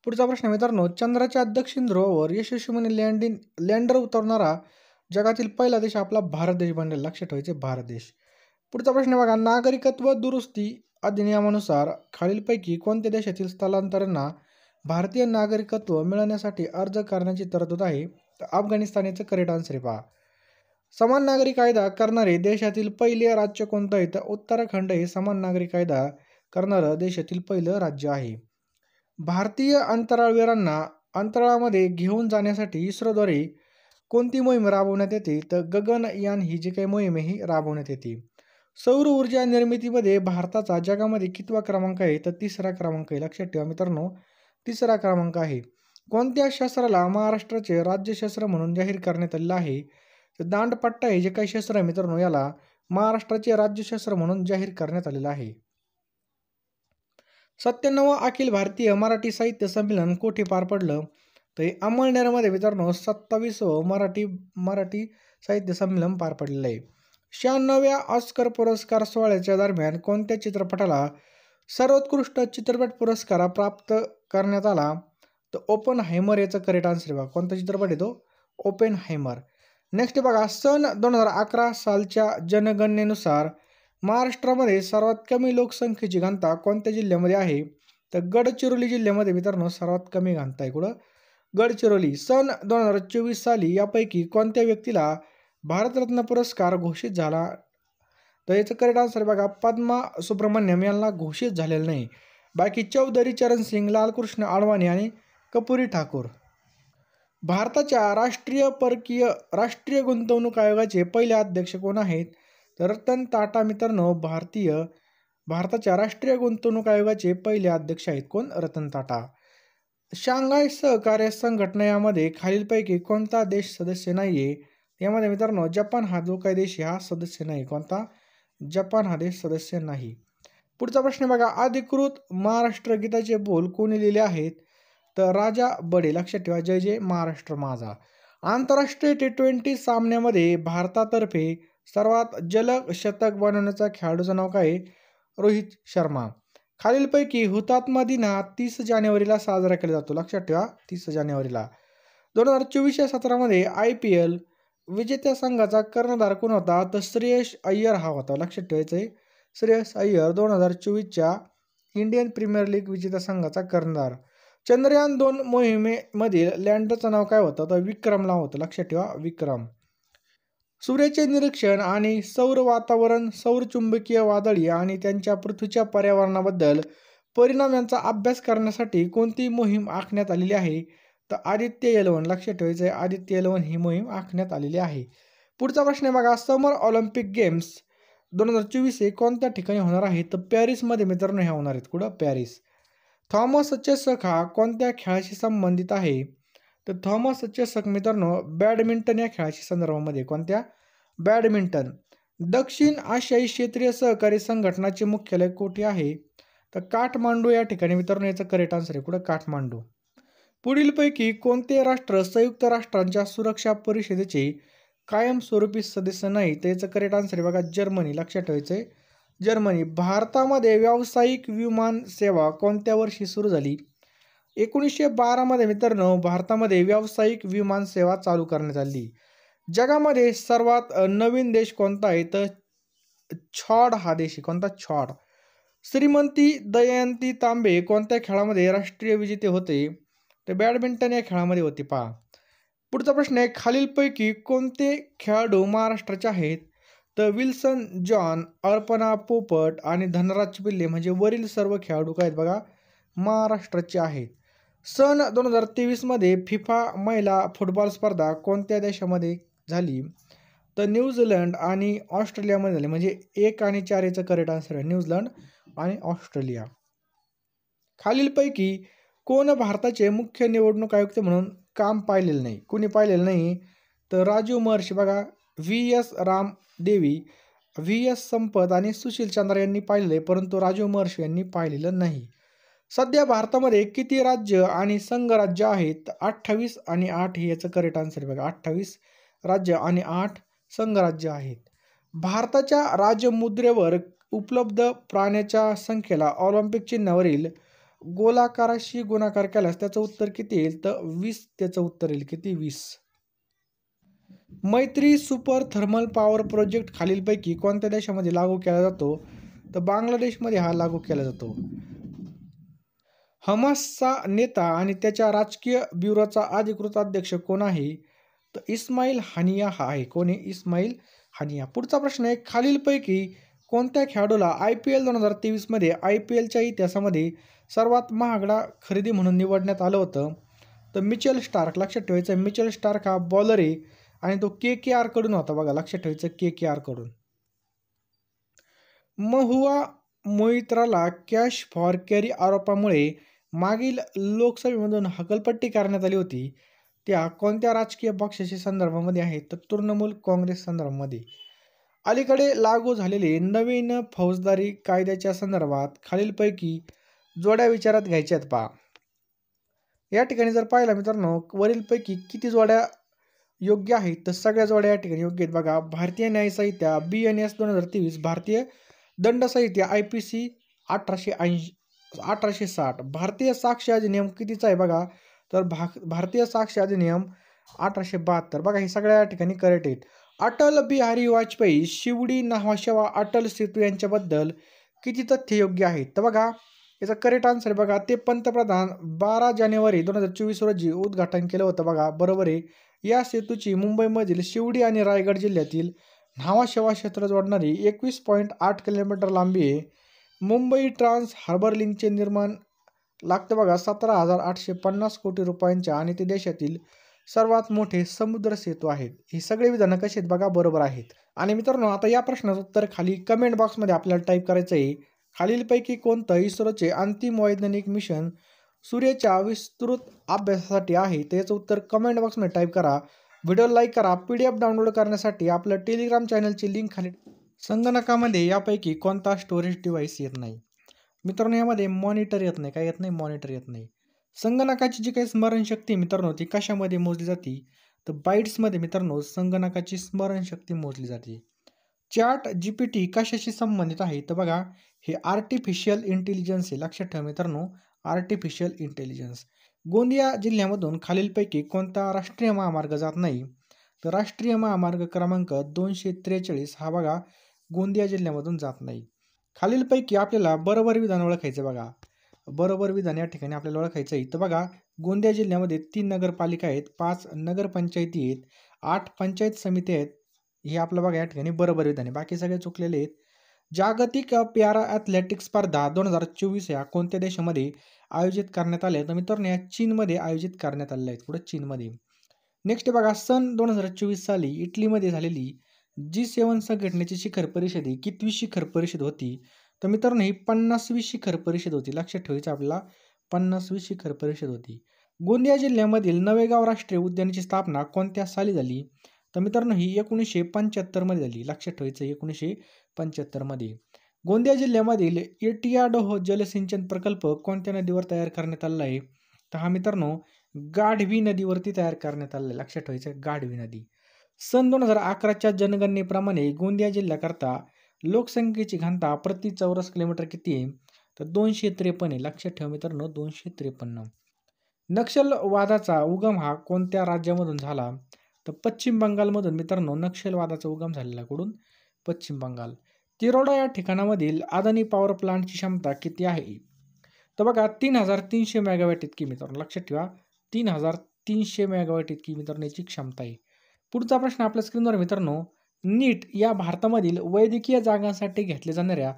पुढचा प्रश्न मित्रांनो, चंद्राच्या दक्षिण ध्रुवावर यशस्वीपणे लँडर उतरणारा जगातील पहिला देश आपला भारत देश बनेल. लक्षात ठेवायचे भारत देश. पुढचा प्रश्न बघा, नागरिकत्व दुरुस्ती अधिनियमानुसार खालीलपैकी कोणत्या देशातील स्थलांतरांना भारतीय नागरिकत्व मिळवण्यासाठी अर्ज करण्याची तरतूद आहे? तर अफगाणिस्तान याचं करेक्ट आन्सर आहे पहा. समान नागरी कायदा करणारे देशातील पहिले राज्य कोणतं आहे? तर उत्तराखंड हे समान नागरी कायदा करणारं देशातील पहिलं राज्य आहे. भारतीय अंतराळवीरांना अंतराळामध्ये घेऊन जाण्यासाठी इस्रोद्वारे कोणती मोहीम राबवण्यात येते? तर गगनयान ही जी काही मोहीम आहे ही राबवण्यात येते. सौर ऊर्जा निर्मितीमध्ये भारताचा जगामध्ये कितवा क्रमांक आहे? तर 3रा क्रमांक आहे. लक्षात ठेवा मित्रांनो, 3रा क्रमांक आहे. कोणत्या शस्त्राला महाराष्ट्राचे राज्यशस्त्र म्हणून जाहीर करण्यात आलेलं आहे? तर दांडपट्टा हे जे काही शस्त्र आहे मित्रांनो याला महाराष्ट्राचे राज्यशस्त्र म्हणून जाहीर करण्यात आलेलं आहे. 97वा अखिल भारतीय मराठी साहित्य संमेलन कोठे पार पडलं? तर हे अमळनेरमध्ये मित्रांनो 27वं मराठी साहित्य संमेलन पार पडलेलं आहे. 96व्या ऑस्कर पुरस्कार सोहळ्याच्या दरम्यान कोणत्या चित्रपटाला सर्वोत्कृष्ट चित्रपट पुरस्कार प्राप्त करण्यात आला? तर ओपनहायमर याचं करेक्ट आन्सर आहे बघा. कोणता चित्रपट आहे तो? ओपनहायमर. नेक्स्ट बघा, सन 2011 सालच्या जनगणनेनुसार महाराष्ट्रामध्ये सर्वात कमी लोकसंख्येची घनता कोणत्या जिल्ह्यामध्ये आहे? तर गडचिरोली जिल्ह्यामध्ये मित्रांनो सर्वात कमी घनता आहे. कुठं? गडचिरोली. सन 2024 साली यापैकी कोणत्या व्यक्तीला भारतरत्न पुरस्कार घोषित झाला? तर याचं करेक्ट आन्सर बघा, पद्मा सुब्रमण्यम यांना घोषित झालेलं नाही. बाकी चौधरी चरण सिंग, लालकृष्ण अडवाणी आणि कपुरी ठाकूर. भारताच्या राष्ट्रीय गुंतवणूक आयोगाचे पहिले अध्यक्ष कोण आहेत? तर रतन टाटा मित्रांनो भारताच्या राष्ट्रीय गुंतवणूक आयोगाचे पहिले अध्यक्ष आहेत. कोण? रतन टाटा. शांघाय सहकार्य संघटना यामध्ये खालीलपैकी कोणता देश सदस्य नाहीये? यामध्ये मित्रांनो जपान हा जो काही देश हा सदस्य नाही. कोणता? जपान हा देश सदस्य नाही. पुढचा प्रश्न बघा, अधिकृत महाराष्ट्र गीताचे बोल कोणी लिहिले आहेत? तर राजा बडे. लक्षात ठेवा, जय जय महाराष्ट्र माझा. आंतरराष्ट्रीय T20 सामन्यामध्ये भारतातर्फे सर्वात जलद शतक बनवण्याचा खेळाडूचं नाव काय? रोहित शर्मा. खालीलपैकी हुतात्मा दिन हा 30 जानेवारीला साजरा केला जातो. लक्षात ठेवा, 30 जानेवारीला. 2024 या सत्रामध्ये IPL विजेत्या संघाचा कर्णधार कोण होता? तर श्रेयस अय्यर हा होता. लक्षात ठेवायचं आहे. श्रेयस अय्यर 2024च्या इंडियन प्रीमियर लीग विजेत्या संघाचा कर्णधार. चंद्रयान-2 मोहिमेमधील लँडरचं नाव काय होतं? तर विक्रम नाव होतं. लक्षात ठेवा, विक्रम. सूर्याचे निरीक्षण आणि सौर वातावरण, सौर चुंबकीय वादळी आणि त्यांच्या पृथ्वीच्या पर्यावरणाबद्दल परिणाम यांचा अभ्यास करण्यासाठी कोणती मोहीम आखण्यात आलेली आहे? तर आदित्य-11. लक्षात ठेवायचं आहे, आदित्य-11 ही मोहीम आखण्यात आलेली आहे. पुढचा प्रश्न आहे बघा, समर ऑलिम्पिक गेम्स 2024 हे कोणत्या ठिकाणी होणार आहे? तर पॅरिसमध्ये मित्रांनो हे होणार आहेत. कुठं? पॅरिस. थॉमस चेसक हा कोणत्या खेळाशी संबंधित आहे? तर थॉमस चेसक मित्रांनो बॅडमिंटन या खेळाशी संदर्भामध्ये. कोणत्या? बॅडमिंटन. दक्षिण आशियाई क्षेत्रीय सहकारी संघटनाचे मुख्यालय कुठे आहे? तर काठमांडू या ठिकाणी मित्रांनो याचं करेक्ट आन्सर आहे. कुठं? काठमांडू. पुढीलपैकी कोणते राष्ट्र संयुक्त राष्ट्रांच्या सुरक्षा परिषदेचे कायमस्वरूपी सदस्य नाही? तर याचं करेक्ट आन्सर आहे बघा, जर्मनी. लक्षात ठेवायचं आहे, जर्मनी. भारतामध्ये व्यावसायिक विमान सेवा कोणत्या वर्षी सुरू झाली? 1912 मध्ये मित्रांनो भारतामध्ये व्यावसायिक विमान सेवा चालू करण्यात आली. जगामध्ये सर्वात नवीन देश कोणता आहे? तर छॉड हा देश आहे. कोणता? छॉड. श्रीमंती दयंती तांबे कोणत्या खेळामध्ये राष्ट्रीय विजेते होते? तर बॅडमिंटन या खेळामध्ये होते. पहा. पुढचा प्रश्न आहे, खालीलपैकी कोणते खेळाडू महाराष्ट्राचे आहेत? तर विल्सन जॉन, अर्पणा पोपट आणि धनराज पिल्ले म्हणजे वरील सर्व खेळाडू काय आहेत बघा, महाराष्ट्राचे आहेत. सन 2023 मध्ये फिफा महिला फुटबॉल स्पर्धा कोणत्या देशामध्ये झाली? तर न्यूझीलंड आणि ऑस्ट्रेलियामध्ये झाली. म्हणजे 1 आणि 4 याचं करेक्ट आन्सर आहे, न्यूझीलंड आणि ऑस्ट्रेलिया. खालीलपैकी कोण भारताचे मुख्य निवडणूक आयुक्त म्हणून काम पाहिलेलं नाही? कुणी पाहिलेलं नाही? तर राजीव महर्षी बघा, VS राम देवी, VS संपत आणि सुशील चंद्रा यांनी पाहिलेलं आहे, परंतु राजीव महर्षी यांनी पाहिलेलं नाही. सध्या भारतामध्ये किती राज्य आणि संघराज्य आहेत? 28 आणि 8 हे याचं करेक्ट आन्सर आहे बघा, 28 राज्य आणि 8 संघराज्य आहेत. भारताच्या राजमुद्रेवर उपलब्ध प्राण्याच्या संख्येला ऑलिम्पिक चिन्हावरील गोलाकाराशी गुणाकार केल्यास त्याचं उत्तर किती येईल? तर 20 त्याचं उत्तर येईल. किती? 20. मैत्री सुपर थर्मल पॉवर प्रोजेक्ट खालीलपैकी कोणत्या देशामध्ये लागू केला जातो? तर बांगलादेशमध्ये हा लागू केला जातो. हमासचा नेता आणि त्याच्या राजकीय ब्युरोचा अधिकृत अध्यक्ष कोण आहे? तर इस्माईल हानिया हा आहे. कोण आहे? इस्माईल हानिया. पुढचा प्रश्न आहे, खालीलपैकी कोणत्या खेळाडूला IPL 2023 मध्ये IPLच्या इतिहासामध्ये सर्वात महागडा खरेदी म्हणून निवडण्यात आलं होतं? तर मिचेल स्टार्क. लक्षात ठेवायचं, मिचेल स्टार्क हा बॉलर आहे आणि तो KKR कडून होता बघा. लक्षात ठेवायचं, KKR कडून. महुआ मोइत्राला कॅश फॉर कॅरी आरोपामुळे मागील लोकसभेमधून हकलपट्टी करण्यात आली होती. त्या कोणत्या राजकीय पक्षाच्या संदर्भामध्ये आहेत? तर तृणमूल काँग्रेस संदर्भामध्ये. अलीकडे लागू झालेले नवीन फौजदारी कायद्याच्या संदर्भात खालीलपैकी जोड्या विचारात घ्यायच्या आहेत. पहा. या ठिकाणी जर पाहिलं मित्रांनो, वरीलपैकी किती जोड्या योग्य आहेत? तर सगळ्या जोड्या या ठिकाणी योग्य आहेत बघा. भारतीय न्याय संहिता BNS 2023, भारतीय दंड संहिता IPC 1860, भारतीय साक्ष अधिनियम कितीचा आहे बघा? तर भारतीय साक्ष अधिनियम 1872 बघा. हे सगळ्या या ठिकाणी करेक्ट आहेत. अटल बिहारी वाजपेयी शिवडी न्हावाशेवा अटल सेतू यांच्याबद्दल किती तथ्य योग्य आहेत? तर बघा याचा करेक्ट आन्सर आहे बघा, ते पंतप्रधान 12 जानेवारी 2024 रोजी उद्घाटन केलं होतं बघा. बरोबर आहे. या सेतूची मुंबईमधील शिवडी आणि रायगड जिल्ह्यातील न्हावाशेवा क्षेत्र जोडणारी 21.8 किलोमीटर लांबी आहे. मुंबई ट्रान्स हार्बर लिंकचे निर्माण लागतं बघा 17,850 कोटी रुपयांच्या आणि ते देशातील सर्वात मोठे समुद्र सेतू आहेत. ही सगळी विधानं कशी आहेत बघा? बरोबर आहेत. आणि मित्रांनो आता या प्रश्नाचं उत्तर खाली कमेंट बॉक्समध्ये आपल्याला टाईप करायचं आहे. खालीलपैकी कोणतं इस्रोचे अंतिम वैज्ञानिक मिशन सूर्याच्या विस्तृत अभ्यासासाठी आहे? तर याचं उत्तर कमेंट बॉक्समध्ये टाईप करा. व्हिडिओ लाईक करा. PDF डाउनलोड करण्यासाठी आपलं टेलिग्राम चॅनलची लिंक खाली. संगणकामध्ये यापैकी कोणता स्टोरेज डिव्हाइस येत नाही? मित्रांनो यामध्ये मॉनिटर येत नाही. काय येत नाही? मॉनिटर येत नाही. संगणकाची जी काही स्मरणशक्ती मित्रांनो ती कशामध्ये मोजली जाते? तर बाईट्समध्ये मित्रांनो संगणकाची स्मरणशक्ती मोजली जाते. ChatGPT कशाशी संबंधित आहे? तर बघा हे आर्टिफिशियल इंटेलिजन्स आहे. लक्षात ठेवा मित्रांनो, आर्टिफिशियल इंटेलिजन्स. गोंदिया जिल्ह्यामधून खालीलपैकी कोणता राष्ट्रीय महामार्ग जात नाही? तर राष्ट्रीय महामार्ग क्रमांक 243 हा बघा गोंदिया जिल्ह्यामधून जात नाही. खालीलपैकी आपल्याला बरोबर विधान ओळखायचं बघा. बरोबर विधान या ठिकाणी आपल्याला ओळखायचं आहे. तर बघा गोंदिया जिल्ह्यामध्ये 3 नगरपालिका आहेत, 5 नगरपंचायती आहेत, 8 पंचायत समिती आहेत. हे आपलं बघा या ठिकाणी बरोबर विधान आहे. बाकी सगळे चुकलेले आहेत. जागतिक पॅरा ॲथलेटिक्स स्पर्धा 2024 या कोणत्या देशामध्ये आयोजित करण्यात आल्या? तर मित्रांनो या चीनमध्ये आयोजित करण्यात आलेल्या आहेत. कुठं? चीनमध्ये. नेक्स्ट बघा सन 2024 साली इटलीमध्ये झालेली G7 संघटनेची शिखर परिषद ही कितवी शिखर परिषद होती? तर मित्रांनो ही 50वी शिखर परिषद होती. लक्षात ठेवायचं आपल्याला 50वी शिखर परिषद होती. गोंदिया जिल्ह्यामधील नवेगाव राष्ट्रीय उद्यानाची स्थापना कोणत्या साली झाली? तर मित्रांनो ही 1975 मध्ये झाली. लक्षात ठेवायचं 1975 मध्ये. गोंदिया जिल्ह्यामधील एटियाडोह जलसिंचन प्रकल्प कोणत्या नदीवर तयार करण्यात आलेला आहे? तर हा मित्रांनो गाढवी नदीवरती तयार करण्यात आलेला आहे. लक्षात ठेवायचं गाढवी नदी. सन 2011च्या जनगणनेप्रमाणे गोंदिया जिल्ह्याकरता लोकसंख्येची घनता प्रति चौरस किलोमीटर किती आहे? तर 253 आहे. लक्षात ठेवा मित्रांनो 253. नक्षलवादाचा उगम हा कोणत्या राज्यामधून झाला? तर पश्चिम बंगालमधून मित्रांनो नक्षलवादाचा उगम झालेला कुठून? पश्चिम बंगाल. तिरोडा या ठिकाणामधील अदानी पॉवर प्लांटची क्षमता किती आहे? तर बघा 3300 मेगावॅट इतकी मित्रांनो. लक्षात ठेवा 3300 मेगावॅट इतकी मित्रांनो याची क्षमता आहे. पुढचा प्रश्न आपल्या स्क्रीनवर मित्रांनो, नीट या भारतामधील वैद्यकीय जागांसाठी घेतल्या जाणाऱ्या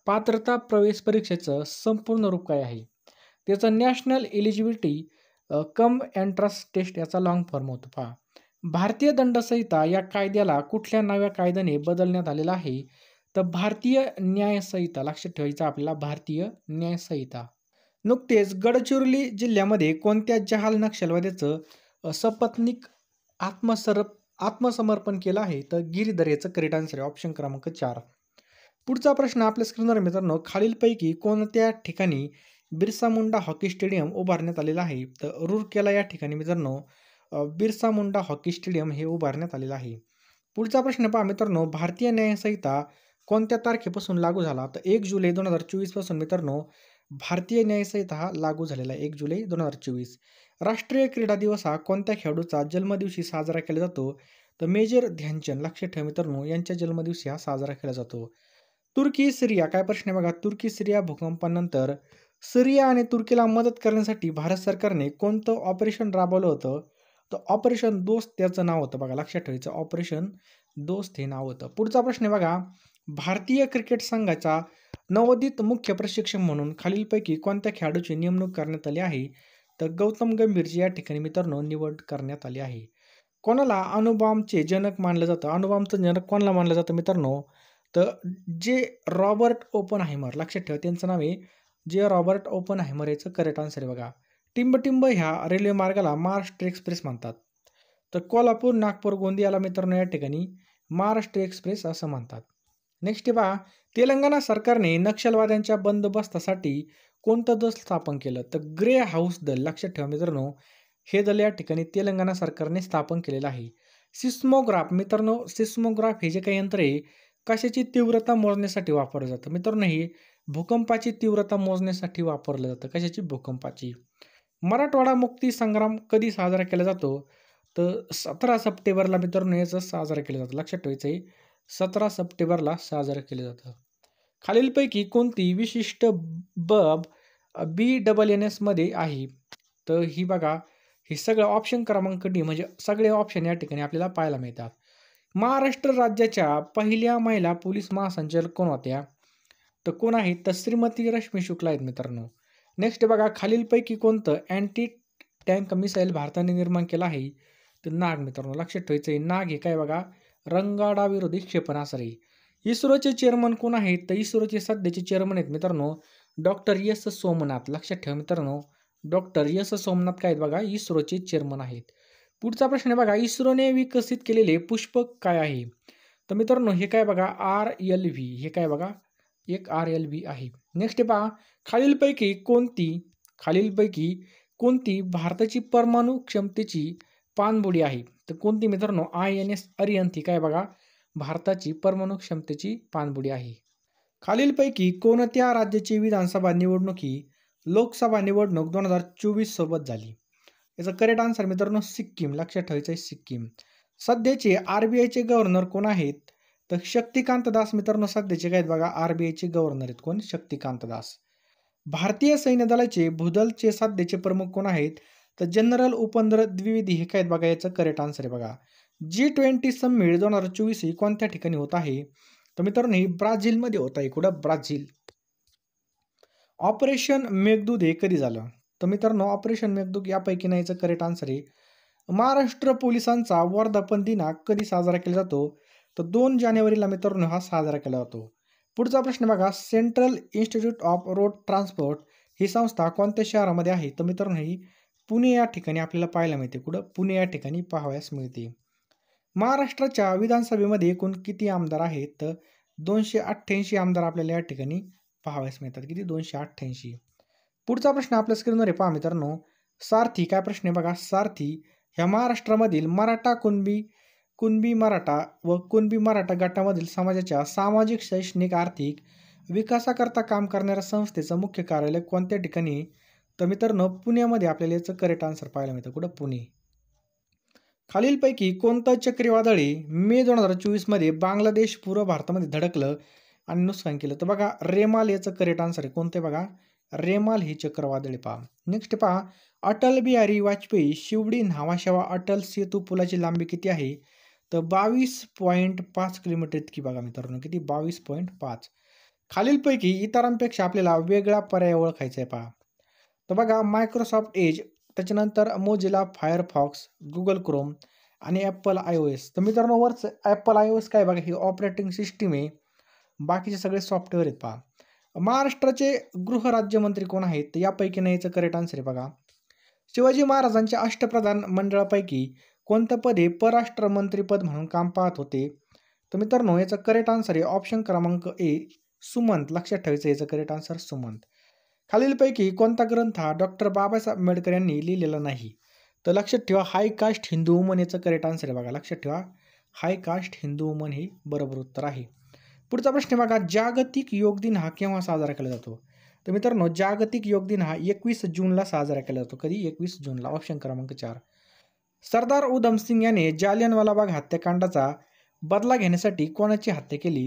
पात्रता प्रवेश परीक्षेचं संपूर्ण रूप काय आहे? त्याचं national eligibility cum entrance test याचा लॉंग फॉर्म होतो. पहा भारतीय दंडसंहिता या कायद्याला कुठल्या नव्या कायद्याने बदलण्यात आलेला आहे? तर भारतीय न्याय संहिता. लक्षात ठेवायचं आपल्याला भारतीय न्याय संहिता. नुकतेच गडचिरोली जिल्ह्यामध्ये कोणत्या जहाल नक्षलवाद्याचं सपत्नीक आत्मसमर्पण केलं आहे? तर गिरीधर याचं करेक्ट आन्सर आहे. ऑप्शन क्रमांक 4. पुढचा प्रश्न आपल्या स्क्रीनवर मित्रांनो, खालीलपैकी कोणत्या ठिकाणी बिरसा मुंडा हॉकी स्टेडियम उभारण्यात आलेलं आहे? तर रूरकेला या ठिकाणी मित्रांनो बिरसा मुंडा हॉकी स्टेडियम हे उभारण्यात आलेलं आहे. पुढचा प्रश्न पहा मित्रांनो, भारतीय न्याय संहिता कोणत्या तारखेपासून लागू झाला? तर 1 जुलै 2024 पासून मित्रांनो भारतीय न्याय संहिता हा लागू झालेला आहे. 1 जुलै 2024. राष्ट्रीय क्रीडा दिवस हा कोणत्या खेळाडूचा जन्मदिवशी साजरा केला जातो? तर मेजर ध्यानचंद. लक्षात ठेवा मित्रांनो यांच्या जन्मदिवशी हा साजरा केला जातो. तुर्की सिरिया काय प्रश्न आहे बघा. तुर्की सिरिया भूकंपानंतर सिरिया आणि तुर्कीला मदत करण्यासाठी भारत सरकारने कोणतं ऑपरेशन राबवलं होतं? तर ऑपरेशन दोस्त त्याचं नाव होतं बघा. लक्षात ठेवायचं ऑपरेशन दोस्त हे नाव होतं. पुढचा प्रश्न आहे बघा, भारतीय क्रिकेट संघाचा नवोदित मुख्य प्रशिक्षक म्हणून खालीलपैकी कोणत्या खेळाडूची नेमणूक करण्यात आली आहे? तर गौतम गंभीरची या ठिकाणी मित्रांनो निवड करण्यात आली आहे. कोणाला अणुबॉम्बचे जनक मानलं जातं? अणुबॉम्बचं जनक कोणाला मानलं जातं मित्रांनो? तर जे रॉबर्ट ओपनहायमर. लक्षात ठेवा त्यांचं नाव आहे जे रॉबर्ट ओपनहायमर. याचं करेक्ट आन्सर आहे बघा. टिंबटिंब ह्या रेल्वे मार्गाला महाराष्ट्र एक्सप्रेस म्हणतात. तर कोल्हापूर नागपूर गोंदियाला मित्रांनो या ठिकाणी महाराष्ट्र एक्सप्रेस असं म्हणतात. नेक्स्ट पहा, तेलंगणा सरकारने नक्षलवाद्यांच्या बंदोबस्तासाठी कोणतं दल स्थापन केलं? तर ग्रे हाऊस दल. लक्षात ठेवा मित्रांनो हे दल या ठिकाणी तेलंगणा सरकारने स्थापन केलेलं आहे. सिस्मोग्राफ मित्रांनो, सिस्मोग्राफ हे जे काही यंत्र आहे कशाची तीव्रता मोजण्यासाठी वापरलं जातं? मित्रांनो हे भूकंपाची तीव्रता मोजण्यासाठी वापरलं जातं. कशाची? भूकंपाची. मराठवाडा मुक्ती संग्राम कधी साजरा केला जातो? तर 17 सप्टेंबरला मित्रांनो याचं साजरा केलं जातं. लक्षात ठेवायचं आहे 17 सप्टेंबरला साजरं केलं जातं. खालीलपैकी कोणती विशिष्ट बाब BNNS मध्ये आहे? तर ही बघा हे सगळं ऑप्शन क्रमांक डी म्हणजे सगळे ऑप्शन या ठिकाणी आपल्याला पाहायला मिळतात. महाराष्ट्र राज्याच्या पहिल्या महिला पोलीस महासंचालक कोण होत्या? तर कोण आहेत? तर श्रीमती रश्मी शुक्ला आहेत मित्रांनो. नेक्स्ट बघा, खालीलपैकी कोणतं अँटी टँक मिसाईल भारताने निर्माण केलं आहे? तर नाग मित्रांनो. लक्षात ठेवायचं आहे नाग हे काय बघा रंगाडाविरोधी क्षेपणास्त्र आहे. इस्रोचे चेअरमन कोण आहेत? तर इस्रोचे सध्याचे चेअरमन आहेत मित्रांनो डॉक्टर एस सोमनाथ. लक्षात ठेवा मित्रांनो डॉक्टर एस सोमनाथ काय आहेत बघा इस्रोचे चेअरमन आहेत. पुढचा प्रश्न आहे बघा, इस्रोने विकसित केलेले पुष्पक काय आहे? तर मित्रांनो हे काय बघा RLV. हे काय बघा एक RLV आहे. नेक्स्ट पहा, खालीलपैकी कोणती भारताची परमाणु क्षमतेची पाणबुडी आहे? तर कोणती मित्रांनो INS अरिहंत ही काय बघा भारताची परमाणु क्षमतेची पाणबुडी आहे. खालीलपैकी कोणत्या राज्याची विधानसभा निवडणुकी लोकसभा निवडणूक 2024 सोबत झाली? याचं करेक्ट आन्सर मित्रांनो सिक्कीम. लक्षात ठेवायचं आहे सिक्कीम. सध्याचे RBIचे गव्हर्नर कोण आहेत? तर शक्तिकांत दास मित्रांनो सध्याचे काय आहेत बघा, RBIचे गव्हर्नर आहेत. कोण? शक्तिकांत दास. भारतीय सैन्य दलाचे भूदलचे सध्याचे प्रमुख कोण आहेत? तर जनरल उपेंद्र द्विवेदी हे काय आहेत बघा, याचं करेक्ट आन्सर आहे बघा. G20 समिट 2024 ही कोणत्या ठिकाणी होत आहे? तर मित्रांनो ही ब्राझीलमध्ये होत आहे. कुठं? ब्राझील. ऑपरेशन मेघदूत हे कधी झालं? तर मित्रांनो ऑपरेशन मेघदूत यापैकी नाहीचं करेक्ट आन्सर आहे. महाराष्ट्र पोलिसांचा वर्धापन दिन हा कधी साजरा केला जातो? तर 2 जानेवारीला मित्रांनो हा साजरा केला जातो. पुढचा प्रश्न बघा, central institute of road transport ही संस्था कोणत्या शहरामध्ये आहे? तर मित्रांनो ही पुणे या ठिकाणी आपल्याला पाहायला मिळते. कुठं? पुणे या ठिकाणी पाहावयास मिळते. महाराष्ट्राच्या विधानसभेमध्ये एकूण किती आमदार आहेत? तर 288 आमदार आपल्याला या ठिकाणी पाहावयास मिळतात. किती? 288. पुढचा प्रश्न आपल्या स्क्रीनवर आहे पहा मित्रांनो. सारथी काय प्रश्न आहे बघा. सारथी ह्या महाराष्ट्रामधील मराठा कुणबी मराठा व कुणबी मराठा गटामधील समाजाच्या सामाजिक, शैक्षणिक, आर्थिक विकासाकरता काम करणाऱ्या संस्थेचं मुख्य कार्यालय कोणत्या ठिकाणी? तर मित्रांनो पुण्यामध्ये आपल्याला याचं करेक्ट आन्सर पाहायला मिळतं. कुठं? पुणे. खालीलपैकी कोणतं चक्रीवादळ मे 2024 मध्ये बांगलादेश पूर्व भारतामध्ये धडकलं आणि नुकसान केलं? तर बघा रेमाल याचं करेक्ट आन्सर आहे. कोणते बघा? रेमाल ही चक्रवादळे पहा. नेक्स्ट पहा, अटल बिहारी वाजपेयी शिवडी न्हावाशेवा अटल सेतू पुलाची लांबी किती आहे? तर 22.5 किलोमीटर इतकी बघा मित्रांनो. किती? 22.5. खालीलपैकी इतरांपेक्षा आपल्याला वेगळा पर्याय ओळखायचा आहे पहा. तर बघा मायक्रोसॉफ्ट एज, त्याच्यानंतर मोजिला फायरफॉक्स, गुगल क्रोम आणि ॲपल iOS. तर मित्रांनो वरच ॲपल iOS काय बघा ही ऑपरेटिंग सिस्टीम आहे. बाकीचे सगळे सॉफ्टवेअर आहेत पहा. महाराष्ट्राचे गृहराज्यमंत्री कोण आहेत? तर यापैकी नाही याचं करेक्ट आन्सर आहे बघा. शिवाजी महाराजांच्या अष्टप्रधान मंडळापैकी कोणतं पद हे परराष्ट्र मंत्रीपद म्हणून काम पाहत होते? तर मित्रांनो याचं करेक्ट आन्सर आहे ऑप्शन क्रमांक ए सुमंत. लक्षात ठेवायचं याचं करेक्ट आन्सर सुमंत. खालीलपैकी कोणता ग्रंथ हा डॉक्टर बाबासाहेब आंबेडकर यांनी लिहिलेला नाही? तर लक्षात ठेवा हाय कास्ट हिंदू वुमन याचं करेक्ट आन्सर आहे बघा. लक्षात ठेवा हाय कास्ट हिंदू वुमन हे बरोबर उत्तर आहे. पुढचा प्रश्न बघा, जागतिक योग दिन हा केव्हा साजरा केला जातो? तर मित्रांनो जागतिक योग दिन हा 21 जूनला साजरा केला जातो. कधी? 21 जूनला. ऑप्शन क्रमांक 4. सरदार उधम सिंग याने जालियनवाला बाग हत्याकांडाचा बदला घेण्यासाठी कोणाची हत्या केली?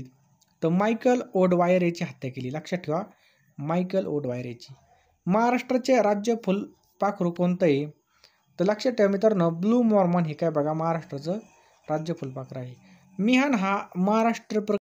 तर मायकल ओडवायर याची हत्या केली. लक्षात ठेवा मायकल ओडवायर याची. महाराष्ट्राचे राज्य फुलपाखरू कोणतं आहे? तर लक्षात ठेवा मित्रांनो ब्लू मॉर्मॉन हे काय बघा महाराष्ट्राचं राज्य फुलपाखरू आहे. मिहान हा महाराष्ट्र